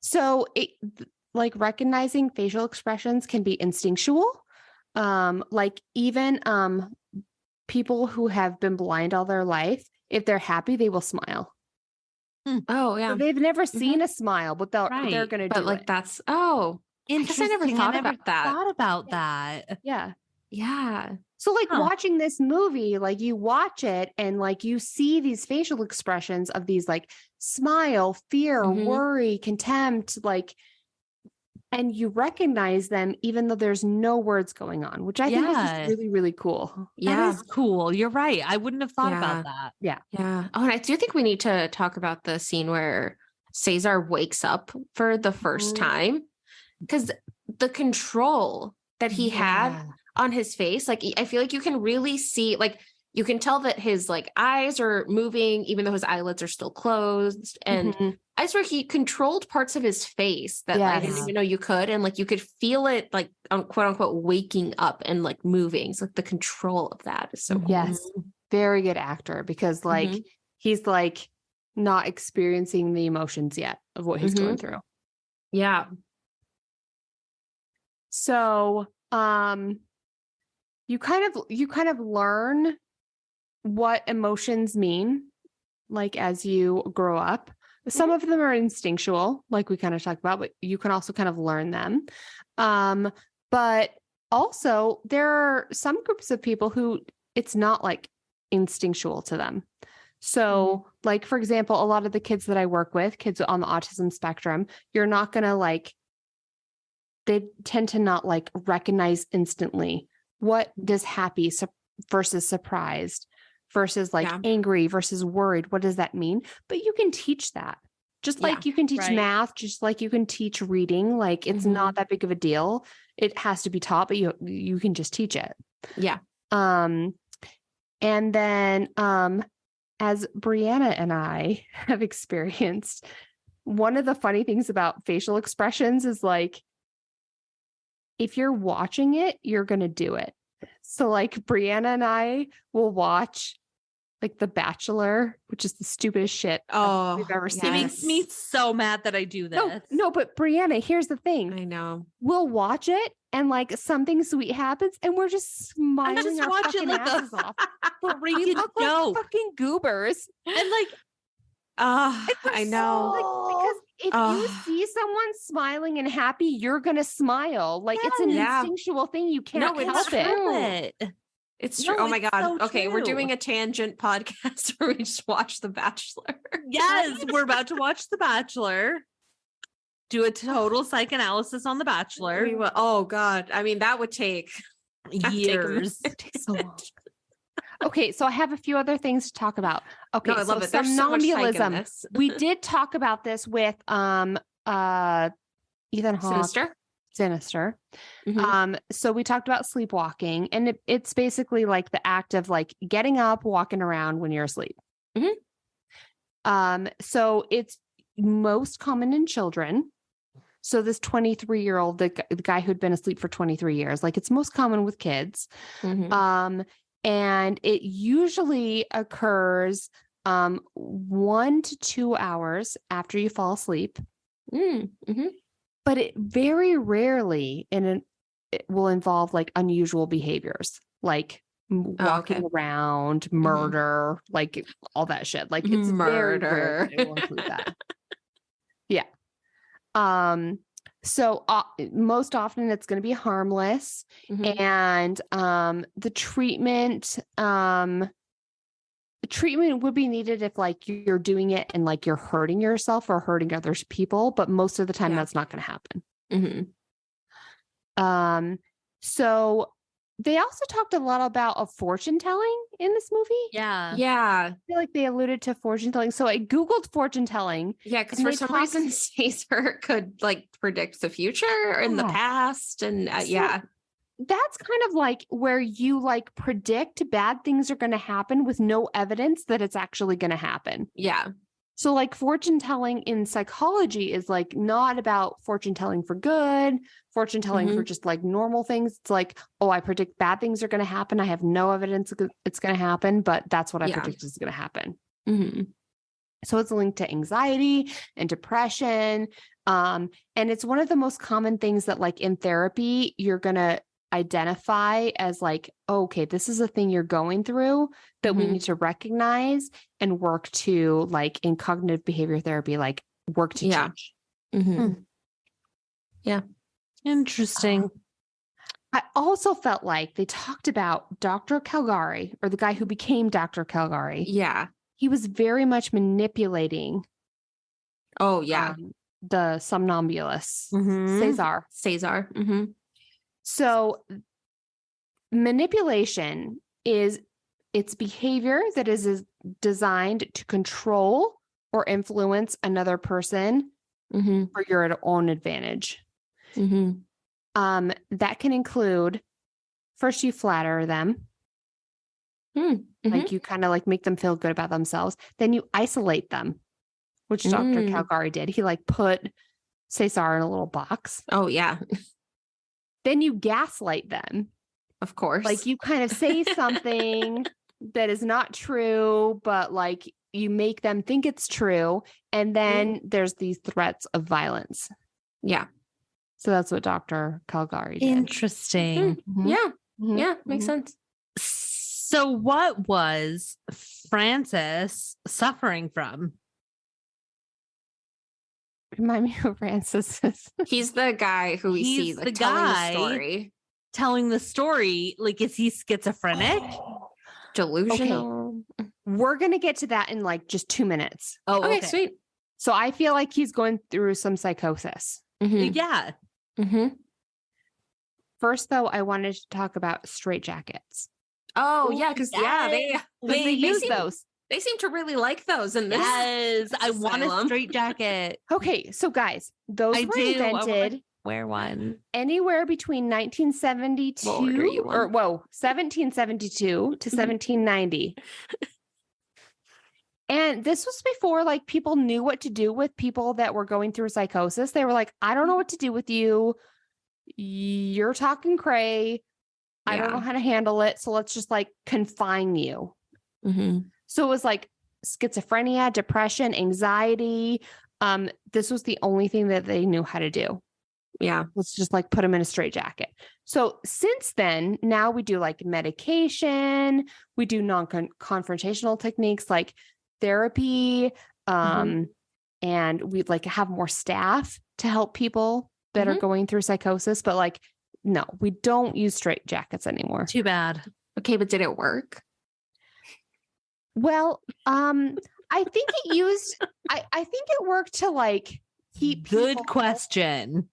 So it like recognizing facial expressions can be instinctual. Like even people who have been blind all their life, if they're happy, they will smile. Oh, So yeah. they've never Mhm. seen a smile, but they're Right. going to But do like it. that's I guess I never Interesting. I thought never about that. thought about that. Yeah. Yeah. So like Huh. watching this movie, like you watch it and like you see these facial expressions of these like smile, fear, Mhm. worry, contempt, like, and you recognize them even though there's no words going on, which I think is just Yeah. really, really cool. That Yeah. is cool. You're right. I wouldn't have thought Yeah. about that. Yeah. Yeah. Oh, and I do think we need to talk about the scene where Cesar wakes up for the first Mhm. time, because the control that he had Yeah. on his face, like I feel like you can really see, like you can tell that his like eyes are moving, even though his eyelids are still closed. And Mhm. I swear he controlled parts of his face that I didn't Yes. even know you could. And like you could feel it like quote unquote waking up and like moving. So like the control of that is so cool. Yes. Very good actor because like Mhm. he's like not experiencing the emotions yet of what he's going Mhm. through. Yeah. So, you kind of learn what emotions mean like as you grow up. Some of them are instinctual, like we kind of talked about, but you can also kind of learn them. But also there are some groups of people who it's not like instinctual to them. So, like for example, a lot of the kids that I work with, kids on the autism spectrum, you're not going to like they tend to not like recognize instantly what does happy versus surprised versus like Yeah. angry versus worried. What does that mean? But you can teach that. Just like you can teach right. math, just like you can teach reading, like it's not that big of a deal. It has to be taught, but you can just teach it. Yeah. And then as Brianna and I have experienced, one of the funny things about facial expressions is like if you're watching it, you're going to do it. So like Brianna and I will watch like The Bachelor, which is the stupidest shit we've ever seen. It makes me so mad that I do this. No, but Brianna, here's the thing. I know. We'll watch it and like something sweet happens and we're just smiling just our watching, fucking like, asses off. We freaking look joke. like fucking goobers. And like, I know. Like, because if you see someone smiling and happy, you're gonna smile. Like it's an instinctual thing. You can't help it. It's true. No, oh my it's God. so Okay, we're true. doing a tangent podcast where we just watch The Bachelor. yes, we're about to watch The Bachelor. Do a total psychoanalysis on The Bachelor. We will, oh God. I mean, that would take years. It takes so long. Okay, so I have a few other things to talk about. Okay, No, I love so it. There's so much psych in somnambulism. this. We did talk about this with Ethan Hawke. Sinister. So we talked about sleepwalking, and it's basically like the act of like getting up, walking around when you're asleep. So it's most common in children. So this 23-year-old, the guy who'd been asleep for 23 years, like it's most common with kids. And it usually occurs 1 to 2 hours after you fall asleep. But it very rarely it will involve like unusual behaviors, like walking around, murder, like all that shit. Like it's very rare that it will include that. Yeah. So most often it's going to be harmless, and the treatment would be needed if like you're doing it and like you're hurting yourself or hurting other people, but most of the time that's not going to happen. So they also talked a lot about a fortune telling in this movie. Yeah. I feel like they alluded to fortune telling. So I Googled fortune telling. Yeah, because for some reason Caesar could like predict the future or in the past. And that's kind of like where you like predict bad things are going to happen with no evidence that it's actually going to happen. Yeah. So like fortune telling in psychology is like not about fortune telling for good, fortune telling for just like normal things. It's like, oh, I predict bad things are going to happen. I have no evidence it's going to happen, but that's what I predict is going to happen. So it's linked to anxiety and depression. And it's one of the most common things that like in therapy, you're going to identify as like, oh, okay, this is a thing you're going through that we need to recognize and work to, like in cognitive behavior therapy, like work to change. Yeah. Interesting. I also felt like they talked about Dr. Caligari, or the guy who became Dr. Caligari. Yeah. He was very much manipulating the somnambulist, Caesar. So manipulation is its behavior that is designed to control or influence another person for your own advantage. That can include, first you flatter them. Like you kind of like make them feel good about themselves. Then you isolate them, which Dr. Caligari did. He like put Caesar in a little box. Oh, yeah. Then you gaslight them. Of course. Like you kind of say something that is not true, but like you make them think it's true. And then there's these threats of violence. Yeah. So that's what Dr. Caligari did. Interesting. Yeah. Yeah. Makes sense. So what was Francis suffering from? Remind me who Francis is. He's the guy who we see like telling the story. Telling the story. Like, is he schizophrenic? Delusional. Okay. We're going to get to that in like just 2 minutes. Oh, okay. Sweet. So I feel like he's going through some psychosis. Yeah. First, though, I wanted to talk about straitjackets. Oh, yeah. Because, they use those. They seem to really like those in this. Yes, I want a straitjacket. Okay, so guys, those were invented. Wear one. Anywhere between 1772 1772 to 1790. And this was before like people knew what to do with people that were going through psychosis. They were like, I don't know what to do with you. You're talking cray. I don't know how to handle it. So let's just like confine you. So it was like schizophrenia, depression, anxiety. This was the only thing that they knew how to do. Yeah. Let's just like put them in a straitjacket. So since then, now we do like medication, we do non-confrontational techniques like therapy, and we'd like have more staff to help people that are going through psychosis. But like, no, we don't use straitjackets anymore. Too bad. Okay, but did it work? Well, I think it used, I think it worked to like keep Good people- question.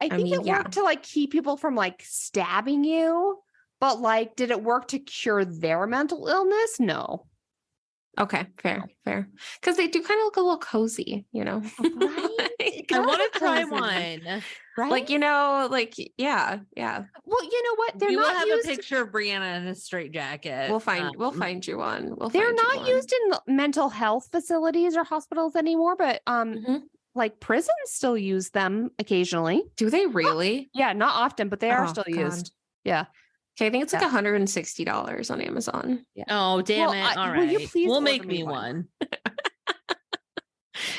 I think it worked to like keep people from like stabbing you, but like, did it work to cure their mental illness? No. Okay, fair. Because they do kind of look a little cozy, you know? Right? I want to try cozy. one. Right? Like, you know, like, yeah. Well, you know what? They're We will not have used. a picture of Brianna in a straitjacket. We'll find you one. They're not used in mental health facilities or hospitals anymore, but like prisons still use them occasionally. Do they really? Yeah, not often, but they are still used. Yeah. Okay, I think it's like $160 on Amazon. Yeah. Oh, damn Well, it. All will you right. please We'll order make me me one.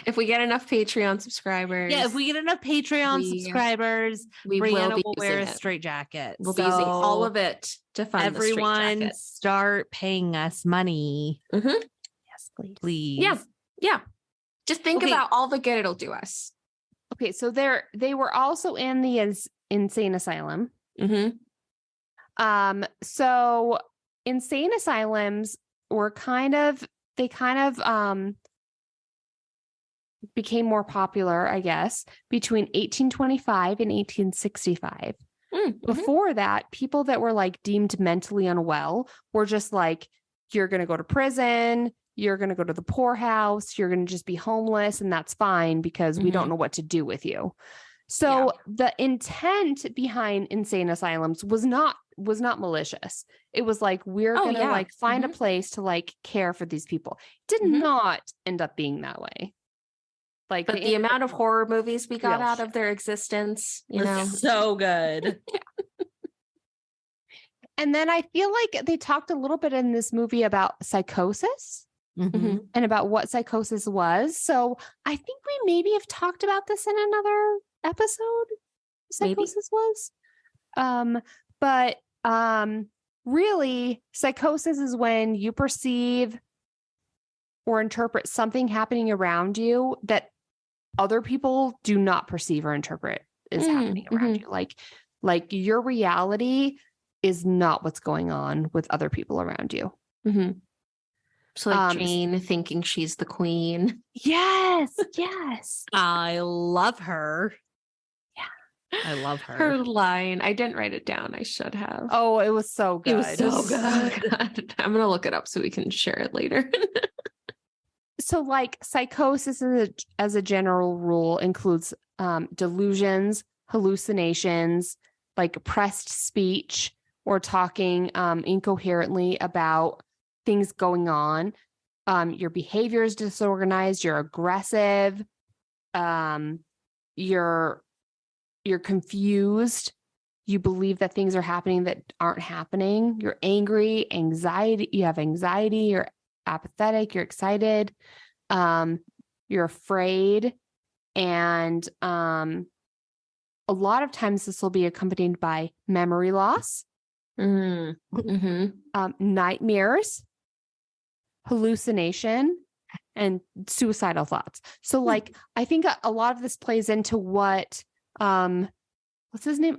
If we get enough Patreon subscribers. Yeah, if we get enough Patreon subscribers, we Brianna will be wear a using it. straitjacket. We'll be using all of it to fund everyone the straitjacket. start paying us money. Yes, Please. Yeah. Just think about all the good it'll do us. Okay, so they were also in the insane asylum. So insane asylums were kind of became more popular, I guess, between 1825 and 1865. Before that, people that were like deemed mentally unwell were just like, you're going to go to prison, you're going to go to the poorhouse, you're going to just be homeless, and that's fine because we don't know what to do with you. So the intent behind insane asylums was not malicious. It was like, we're going to like find a place to like care for these people. It did not end up being that way. Like, but the amount of horror movies we got out of their existence, you know, so good. And then I feel like they talked a little bit in this movie about psychosis and about what psychosis was. So I think we maybe have talked about this in another episode. Psychosis was. But really, psychosis is when you perceive or interpret something happening around you that other people do not perceive or interpret is happening around you. Like your reality is not what's going on with other people around you. So like Jane thinking she's the queen. Yes. I love her. Yeah. I love her. Her line. I didn't write it down. I should have. Oh, it was so good. It was so good. I'm going to look it up so we can share it later. So like psychosis as a general rule includes delusions, hallucinations, like repressed speech or talking incoherently about things going on. Your behavior is disorganized, you're aggressive, you're confused, you believe that things are happening that aren't happening, you're angry, you have anxiety, you're apathetic, you're excited, you're afraid, and a lot of times this will be accompanied by memory loss, nightmares, hallucination, and suicidal thoughts. So like I think a lot of this plays into what what's his name?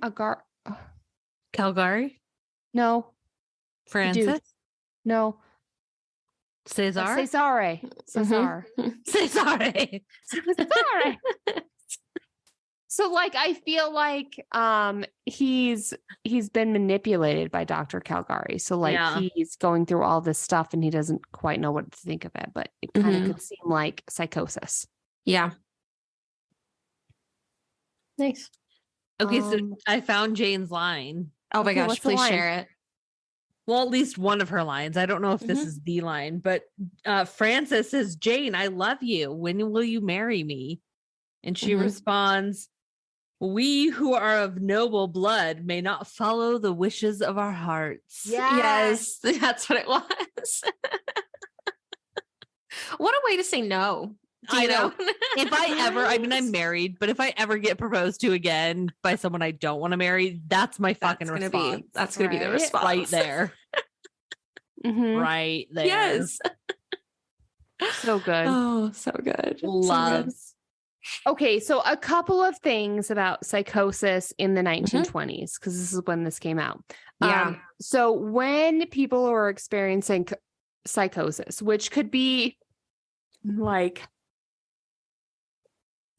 Caligari? No. Francis? No. Cesar? Cesare. Cesare. So like I feel like he's been manipulated by Dr. Caligari. So like he's going through all this stuff and he doesn't quite know what to think of it, but it kind of could seem like psychosis. Yeah. Nice. Okay, so I found Jane's line. Oh my gosh, please share it. Well, at least one of her lines. I don't know if this is the line, but Francis says, Jane, I love you. When will you marry me? And she responds, we who are of noble blood may not follow the wishes of our hearts. Yes, that's what it was. What a way to say no. I know. If I ever, I mean, I'm married, but if I ever get proposed to again by someone I don't want to marry, that's my fucking response. That's gonna be the Right? response. Right there. Mhm. Right there. Yes. So good. Oh, so good. So good. Loves. Okay, so a couple of things about psychosis in the 1920s, because this is when this came out. Yeah. So when people were experiencing psychosis, which could be like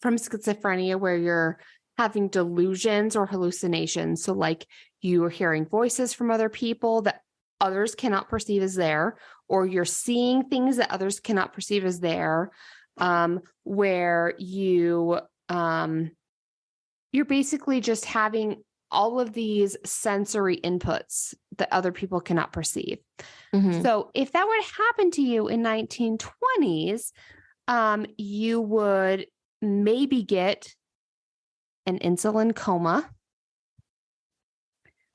from schizophrenia, where you're having delusions or hallucinations. So like you are hearing voices from other people that others cannot perceive as there, or you're seeing things that others cannot perceive as there, where you're basically just having all of these sensory inputs that other people cannot perceive. Mhm. So if that would happen to you in 1920s, you would maybe get an insulin coma,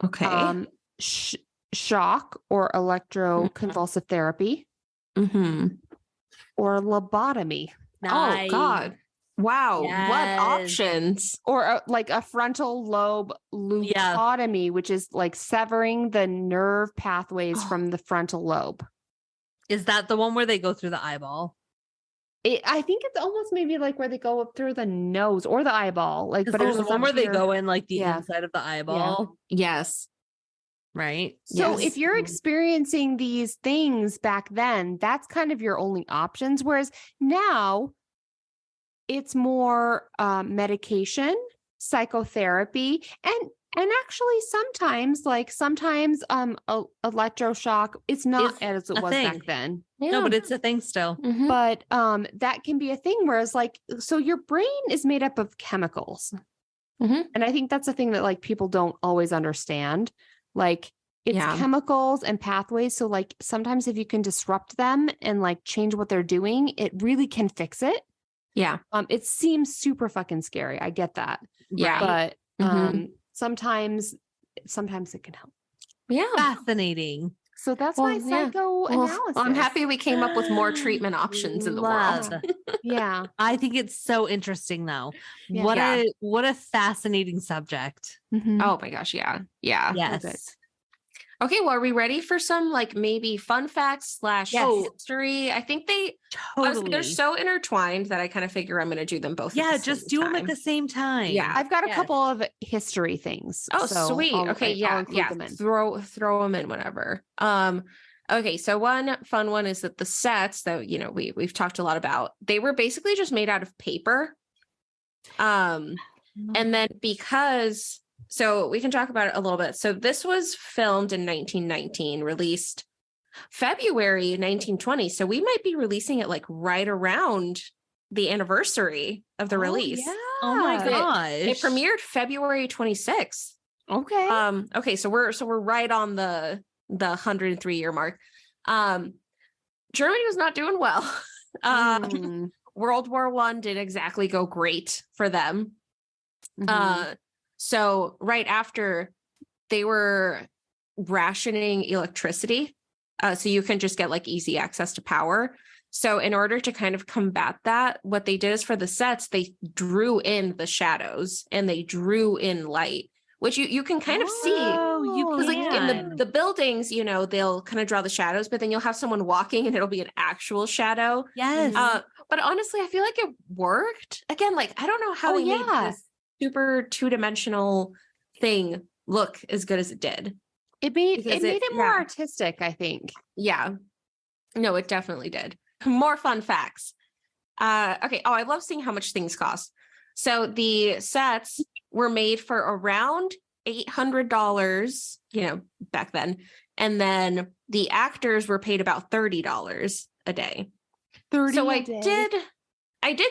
Okay. shock or electroconvulsive therapy, or lobotomy. Oh God. Wow. Yes. What options? Or like a frontal lobe lobotomy, which is like severing the nerve pathways from the frontal lobe. Is that the one where they go through the eyeball? I think it's almost maybe like where they go up through the nose or the eyeball. Like, but there's it the was one up where they here. go in like the Yeah. inside of the eyeball, Yes. right? So Yes. if you're experiencing these things back then, that's kind of your only options. Whereas now it's more medication, psychotherapy, and actually sometimes electroshock. It's not It's as it a was thing. back then. No, but it's a thing still. Mhm. But that can be a thing. Whereas like, so your brain is made up of chemicals. Mhm. And I think that's a thing that like people don't always understand. Like it's Yeah. chemicals and pathways. So like sometimes if you can disrupt them and like change what they're doing, it really can fix it. Yeah. It seems super fucking scary. I get that. Yeah. But Mhm. sometimes it can help. Yeah. Fascinating. So that's Well, my psycho analysis. I'm happy we came up with more treatment options in the world. Love. Yeah. I think it's so interesting though. Yeah. What a fascinating subject. Mhm. Oh my gosh. Yeah. Yeah. Yes. good. Okay. Well, are we ready for some like maybe fun facts / Yes. history? I think Totally. they're so intertwined that I kind of figure I'm going to do them both. Yeah, at the just same do them at time. the same time. Yeah. I've got a Yes. couple of history things. Oh, so sweet. Okay, I'll yeah, include yeah. them in. Throw them in whenever. Okay, so one fun one is that the sets that we've talked a lot about, they were basically just made out of paper. And then so we can talk about it a little bit. So this was filmed in 1919, released February 1920. So we might be releasing it like right around the anniversary of the release. Yeah. Oh my gosh. It premiered February 26th. Okay. Okay, so we're right on the 103-year mark. Germany was not doing well. World War I didn't exactly go great for them. So right after, they were rationing electricity, so you can just get like easy access to power. So in order to kind of combat that, what they did is for the sets, they drew in the shadows and they drew in light, which you can kind of see. Oh, you Because like can. in the buildings, they'll kind of draw the shadows, but then you'll have someone walking and it'll be an actual shadow. Yes. But honestly, I feel like it worked. Again, like I don't know how they made this super two-dimensional thing look as good as it did. It made it more artistic, I think. Yeah. No, it definitely did. More fun facts. Okay. Oh, I love seeing how much things cost. So the sets were made for around $800, back then. And then the actors were paid about $30 a day. So I did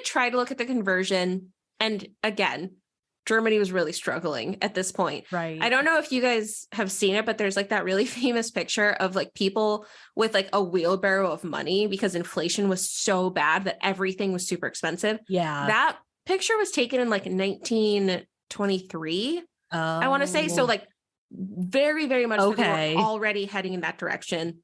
try to look at the conversion. And again, Germany was really struggling at this point. Right. I don't know if you guys have seen it, but there's like that really famous picture of like people with like a wheelbarrow of money because inflation was so bad that everything was super expensive. Yeah. That picture was taken in like 1923. I want to say. So like very, very much that they were already heading in that direction.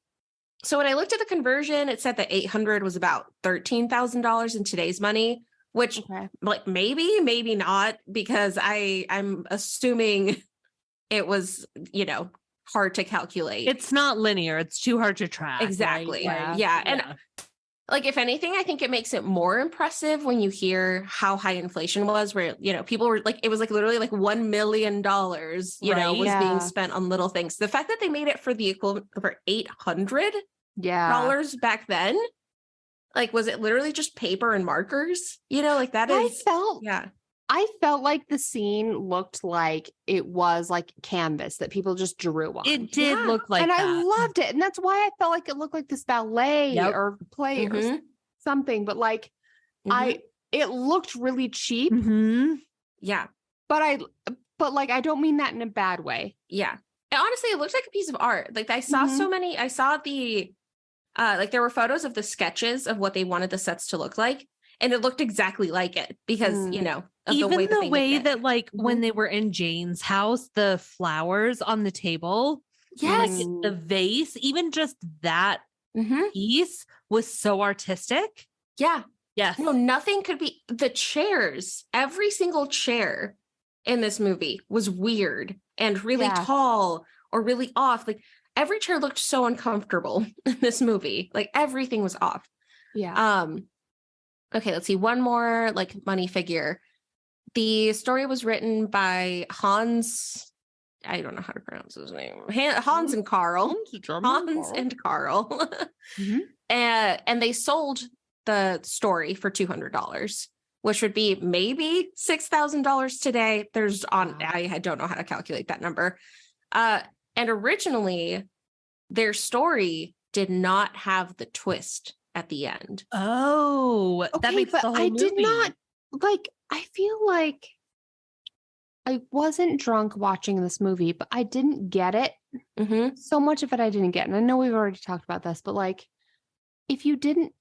So when I looked at the conversion, it said that 800 was about $13,000 in today's money, which like maybe not, because I'm assuming it was, hard to calculate. It's not linear. It's too hard to track. Exactly. Right? Yeah. And like, if anything, I think it makes it more impressive when you hear how high inflation was, where, people were like, it was like literally like $1 million, was being spent on little things. The fact that they made it for the equivalent for $800 back then, like, was it literally just paper and markers? Like that is, I felt like the scene looked like it was like canvas that people just drew on. It did look like that. And I loved it. And that's why I felt like it looked like this ballet or play or something. But like, it looked really cheap. Yeah. But I don't mean that in a bad way. Yeah. And honestly, it looks like a piece of art. Like I saw I saw the, like there were photos of the sketches of what they wanted the sets to look like. And it looked exactly like it because, of even the way that like when they were in Jane's house, the flowers on the table, like the vase, even just that piece was so artistic. Yeah. Yes. No, nothing could be. The chairs, every single chair in this movie was weird and really tall or really off. Like every chair looked so uncomfortable in this movie. Like everything was off. Yeah. Okay, let's see. One more like money figure. The story was written by Hans. I don't know how to pronounce his name. Hans and Carl. Hans and Carl. And they sold the story for $200, which would be maybe $6,000 today. I don't know how to calculate that number. And originally, their story did not have the twist at the end. Oh, that makes the whole movie. Did not like. I feel like I wasn't drunk watching this movie, but I didn't get it. So much of it I didn't get, and I know we've already talked about this, but like, if you didn't,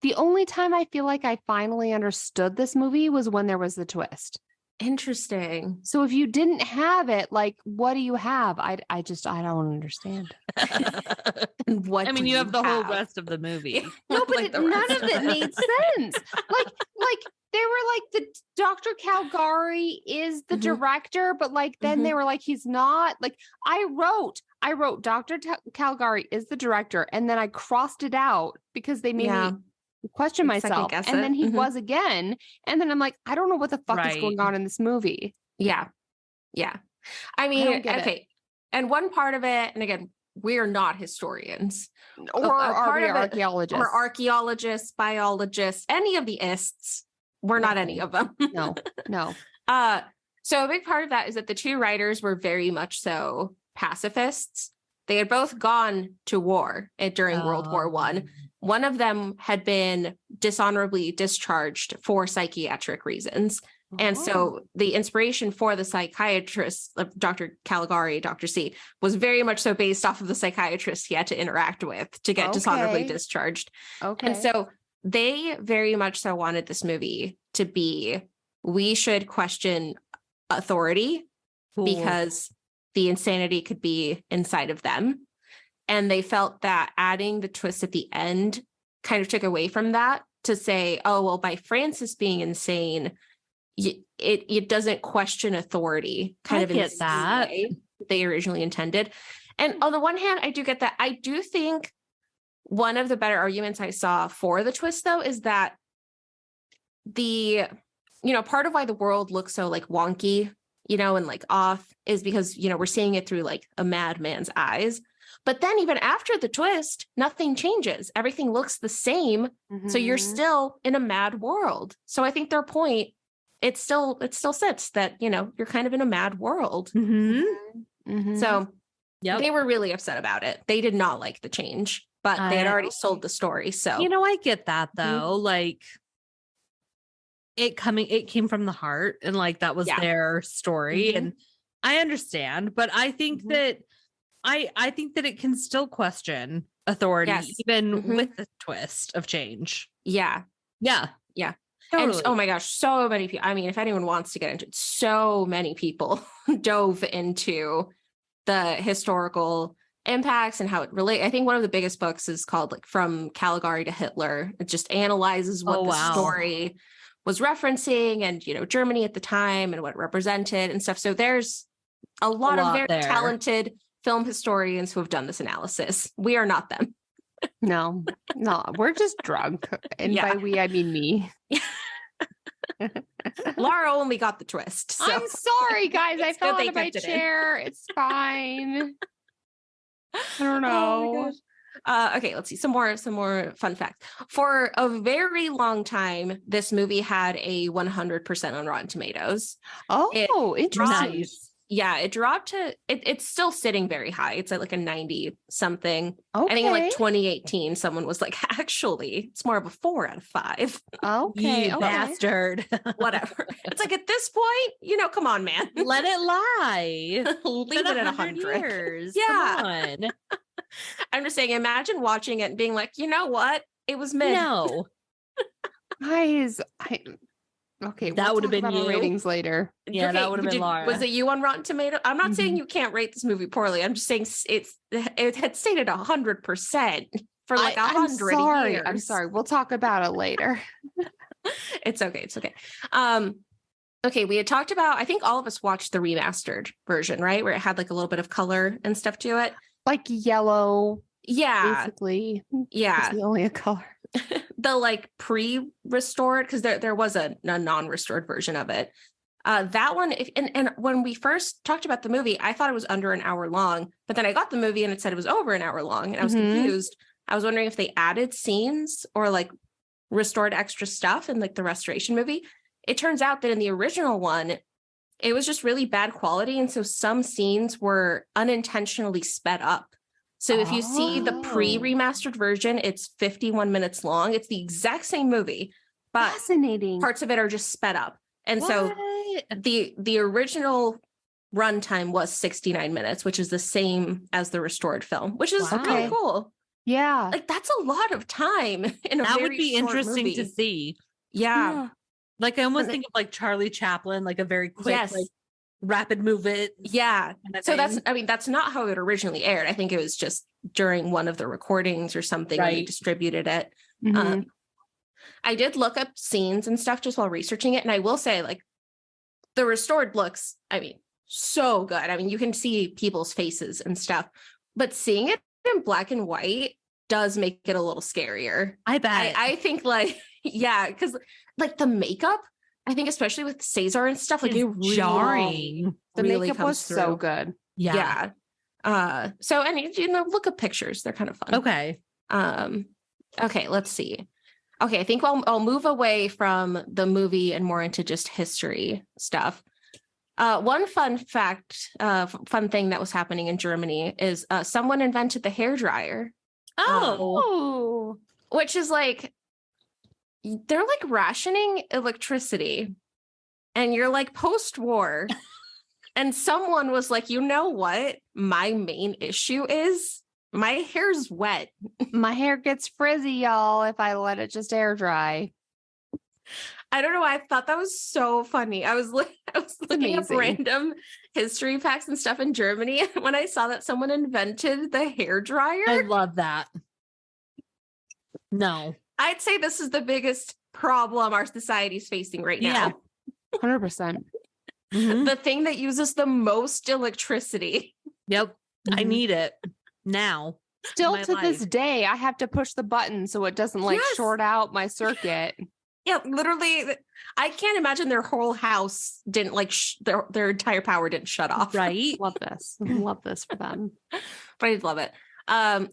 the only time I feel like I finally understood this movie was when there was the twist. Interesting. So if you didn't have it, like, what do you have? I don't understand. What? I mean, you have the whole rest of the movie. No, but like none of it made sense. Like they were like, the Dr. Caligari is the director, but like then they were like, he's not. Like I wrote Dr. Caligari is the director, and then I crossed it out because they made me question myself, and then he was again, and then I'm like, I don't know what the fuck is going on in this movie. Yeah I mean, okay, and one part of it, and again, we're not historians or archaeologists or archaeologists, biologists, any of the ists. We're not any of them. no So a big part of that is that the two writers were very much so pacifists. They had both gone to war during World War I. One of them had been dishonorably discharged for psychiatric reasons. And so the inspiration for the psychiatrist, Dr. Caligari, Dr. C, was very much so based off of the psychiatrist he had to interact with to get dishonorably discharged. And so they very much so wanted this movie to be, we should question authority because the insanity could be inside of them. And they felt that adding the twist at the end kind of took away from that to say, oh, well, by Francis being insane, it doesn't question authority kind of in the that way they originally intended. And on the one hand, I do get that. I do think one of the better arguments I saw for the twist, though, is that part of why the world looks so like wonky, and like off is because, we're seeing it through like a madman's eyes. But then even after the twist, nothing changes. Everything looks the same. So you're still in a mad world. So I think their point, it still sits that, you're kind of in a mad world. So they were really upset about it. They did not like the change, but they had already sold the story. So, I get that though. Like it came from the heart, and like, that was their story. And I understand, but I think that I think that it can still question authority, even with the twist of change. Yeah. Totally. And oh my gosh, so many people. I mean, if anyone wants to get into it, so many people dove into the historical impacts and how it relates. I think one of the biggest books is called like From Caligari to Hitler. It just analyzes what the story was referencing and, you know, Germany at the time and what it represented and stuff. So there's a lot of very talented film historians who have done this analysis. We are not them. No, we're just drunk. And by we, I mean me. Laura only got the twist. So. I'm sorry, guys. I fell out of my chair. It's fine. I don't know. Okay, let's see. Some more fun facts. For a very long time, this movie had a 100% on Rotten Tomatoes. Oh, interesting. Yeah, it dropped to it's still sitting very high. It's at like a 90 something. Okay. I think in like 2018, someone was like, actually, it's more of a 4 out of 5. Okay. You bastard. Whatever. It's like at this point, you know, come on, man. Let it lie. Leave it at 100 years. Yeah. Come on. I'm just saying, imagine watching it and being like, you know what? It was mid. No. Guys, okay, that would have been you. Ratings later. Yeah, that would have been Laura. Was it you on Rotten Tomato? I'm not saying you can't rate this movie poorly. I'm just saying it had stayed at 100% for like 100 years. I'm sorry. We'll talk about it later. It's okay. It's okay. Okay, we had talked about, I think all of us watched the remastered version, right? Where it had like a little bit of color and stuff to it. Like yellow. Yeah. Basically. Yeah. It's only a color. The like pre-restored, because there was a non-restored version of it. That one, and when we first talked about the movie, I thought it was under an hour long, but then I got the movie and it said it was over an hour long, and I was confused. I was wondering if they added scenes or like restored extra stuff in like the restoration movie. It turns out that in the original one, it was just really bad quality, and so some scenes were unintentionally sped up. So if you see the pre-remastered version, it's 51 minutes long. It's the exact same movie, but fascinating. Parts of it are just sped up. And so the original runtime was 69 minutes, which is the same as the restored film, which is kind of cool. Yeah. Like that's a lot of time in a that very would be short interesting movie. to see. Yeah. Like I almost think of like Charlie Chaplin, like a very quick, like rapid move it. Yeah. Kind of so thing. that's not how it originally aired. I think it was just during one of the recordings or something when they distributed it. I did look up scenes and stuff just while researching it. And I will say, like, the restored looks, I mean, so good. I mean, you can see people's faces and stuff, but seeing it in black and white does make it a little scarier. I bet. I think like, yeah, because like the makeup, I think especially with Caesar and stuff, like it really, jarring. The really makeup was so good. Yeah. So, and you know, look at pictures. They're kind of fun. Okay. Okay, let's see. Okay, I think I'll move away from the movie and more into just history stuff. One fun fact, fun thing that was happening in Germany is someone invented the hairdryer. Oh. Which is like, they're like rationing electricity. And you're like post-war. And someone was like, you know what? My main issue is my hair's wet. My hair gets frizzy, y'all, if I let it just air dry. I don't know why I thought that was so funny. I was looking up random history facts and stuff in Germany. And when I saw that someone invented the hairdryer. I love that. No. I'd say this is the biggest problem our society is facing right now. Yeah. 100%. The thing that uses the most electricity. Yep. I need it now. Still to this day, I have to push the button so it doesn't like short out my circuit. Yeah, literally. I can't imagine their whole house didn't like their entire power didn't shut off. Right. Love this. Love this for them. But I love it.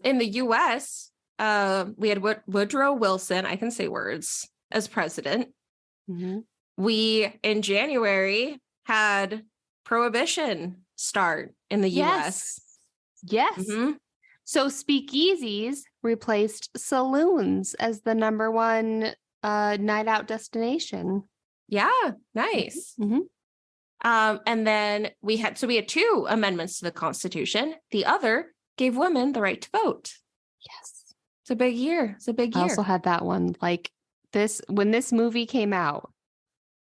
In the US, we had Woodrow Wilson, I can say words, as president. We, in January, had Prohibition start in the US. Yes. So speakeasies replaced saloons as the number one night out destination. Yeah, nice. And then we had 2 amendments to the Constitution. The other gave women the right to vote. Yes. It's a big year. It's a big year. I also had that one. Like this, when this movie came out,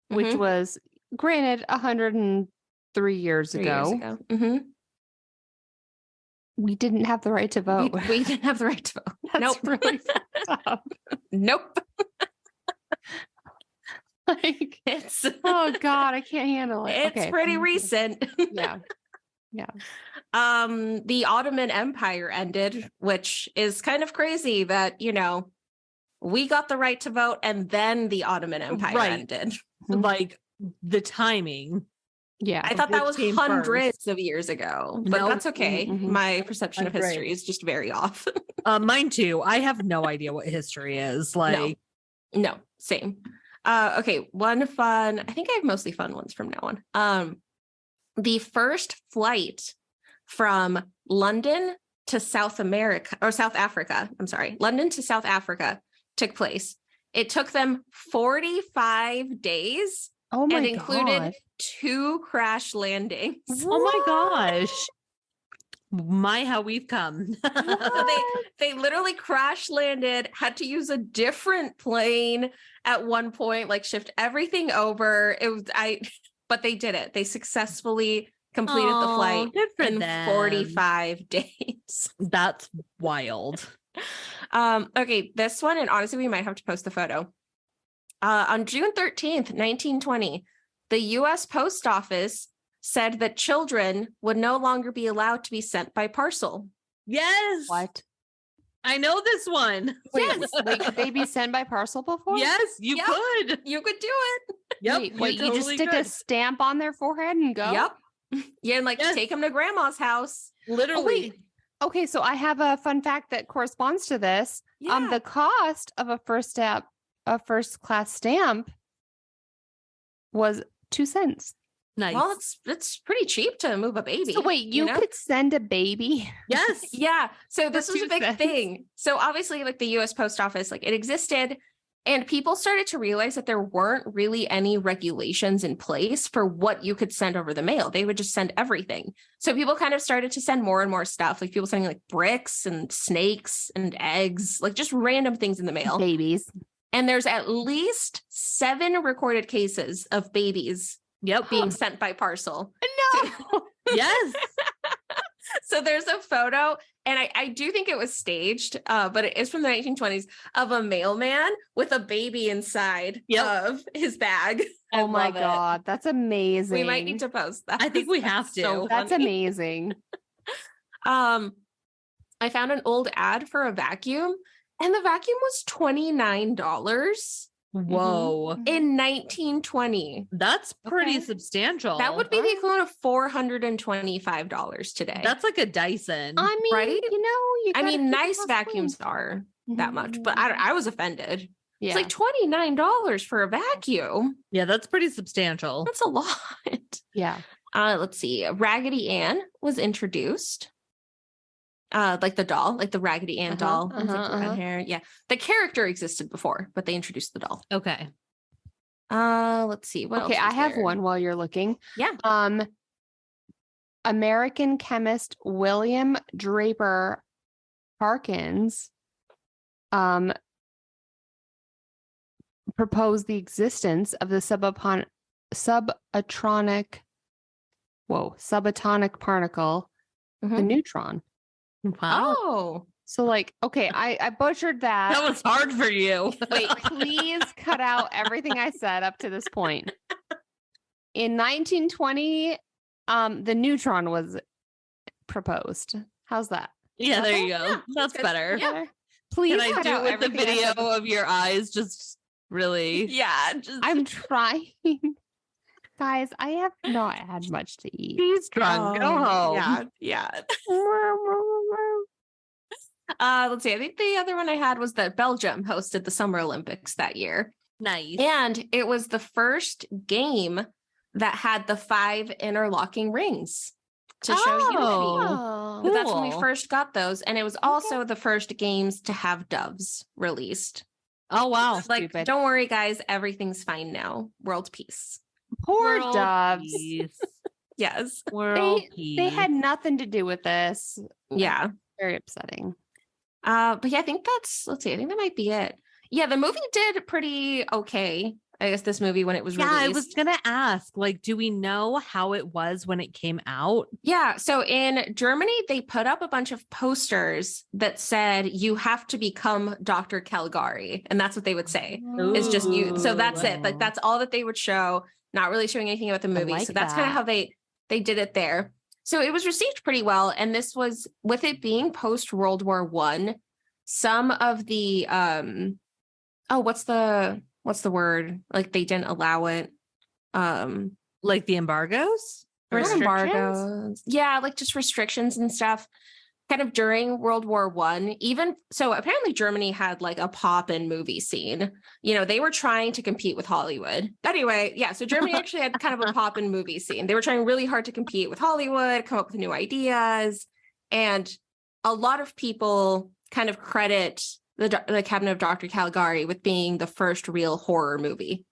which was granted 103 years ago. We didn't have the right to vote. We didn't have the right to vote. That's Nope. really fucked up. Nope. Like, It's oh God, I can't handle it. it's Okay. pretty recent. Yeah. Yeah. The Ottoman Empire ended, which is kind of crazy that, we got the right to vote and then the Ottoman Empire ended. Like the timing. Yeah. I thought that was came hundreds of years ago, but Nope. that's okay. Mhm. My perception of Agreed. history is just very off. Mine too. I have no idea what history is. Like, No, same. Okay, one fun. I think I have mostly fun ones from now on. The first flight from London to South Africa. I'm sorry, London to South Africa took place. It took them 45 days. Oh my and God. included 2 crash landings. oh my gosh. My, how we've come. So they literally crash landed, had to use a different plane at one point, like shift everything over. But they did it. They successfully completed the flight Good for in them. 45 days. That's wild. Okay, this one, and honestly, we might have to post the photo. On June 13th, 1920, the U.S. Post Office said that children would no longer be allowed to be sent by parcel. Yes. What? I know this one. Wait, could they be sent by parcel before? Yes, you Yep. could. You could do it. Yep. Wait, you just stick a stamp on their forehead and go? Yep. Yeah, and Yes. take them to grandma's house. Literally. Oh, wait. Okay, so I have a fun fact that corresponds to this. Yeah. The cost of a first class stamp was 2 cents. Nice. Well, it's pretty cheap to move a baby. So wait, you know? could send a baby? yes. Yeah. So this was 2 a big cents. thing. So obviously, like the US Post Office, like it existed, and people started to realize that there weren't really any regulations in place for what you could send over the mail. They would just send everything. So people kind of started to send more and more stuff, like people sending like bricks and snakes and eggs, like just random things in the mail. Babies. And there's at least 7 recorded cases of babies being sent by parcel. No. Yes. So there's a photo, and I do think it was staged, but it is from the 1920s, of a mailman with a baby inside of his bag. Oh my love it. God, that's amazing. We might need to post that. I think we have to. So That's funny. amazing. I found an old ad for a vacuum, and the vacuum was $29 Whoa. in 1920. That's pretty Okay. substantial. That would be the equivalent of $425 today. That's like a Dyson. I mean, Right? you I gotta mean, keep the nice house vacuums clean. are that much, but I was offended. Yeah. It's like $29 for a vacuum. Yeah, that's pretty substantial. That's a lot. yeah. Let's see. Raggedy Ann was introduced. Like the doll, like the Raggedy Ann doll with the brown hair. Yeah. The character existed before, but they introduced the doll. Okay. Let's see. What Okay, else I was have there? one while you're looking. Yeah. American chemist William Draper Parkins proposed the existence of the subatomic particle, the Mhm. neutron. Wow. Oh. So like, okay, I butchered that. That was hard for you. Wait, please cut out everything I said up to this point. In 1920, the neutron was proposed. How's that? Yeah, there you go. Yeah, That's good. better. Yeah. Please Can I cut do out it with the everything I video said. of your eyes just really? Yeah. Just I'm trying. Guys, I have not had much to eat. He's drunk. Go home. Yeah. Let's see. I think the other one I had was that Belgium hosted the Summer Olympics that year. Nice. And it was the first game that had the 5 interlocking rings to show unity. Oh, But that's when we cool. first got those. And it was also the first games to have doves released. Oh, wow. Like, Stupid. don't worry, guys. Everything's fine now. World peace. poor World doves. peace. Yes. World They peace. had nothing to do with this. Yeah. Very upsetting. But yeah, I think that might be it. Yeah, the movie did pretty okay. I guess this movie when it was released. Yeah, I was gonna ask, like, do we know how it was when it came out? Yeah. So in Germany, they put up a bunch of posters that said, you have to become Dr. Caligari. And that's what they would say. It's just you. So that's it. Like, that's all that they would show, not really showing anything about the movie. like so that's kind of how they did it there. So it was received pretty well. And this was, with it being post World War I, some of the, what's the word? Like, they didn't allow it. Like the embargoes? Embargoes. Yeah, like just restrictions and stuff. Kind of during World War I, even so, apparently Germany had like a pop-in movie scene. You know, they were trying to compete with Hollywood. Anyway, yeah, so Germany actually had kind of a pop-in movie scene. They were trying really hard to compete with Hollywood, come up with new ideas. And a lot of people kind of credit the Cabinet of Dr. Caligari with being the first real horror movie.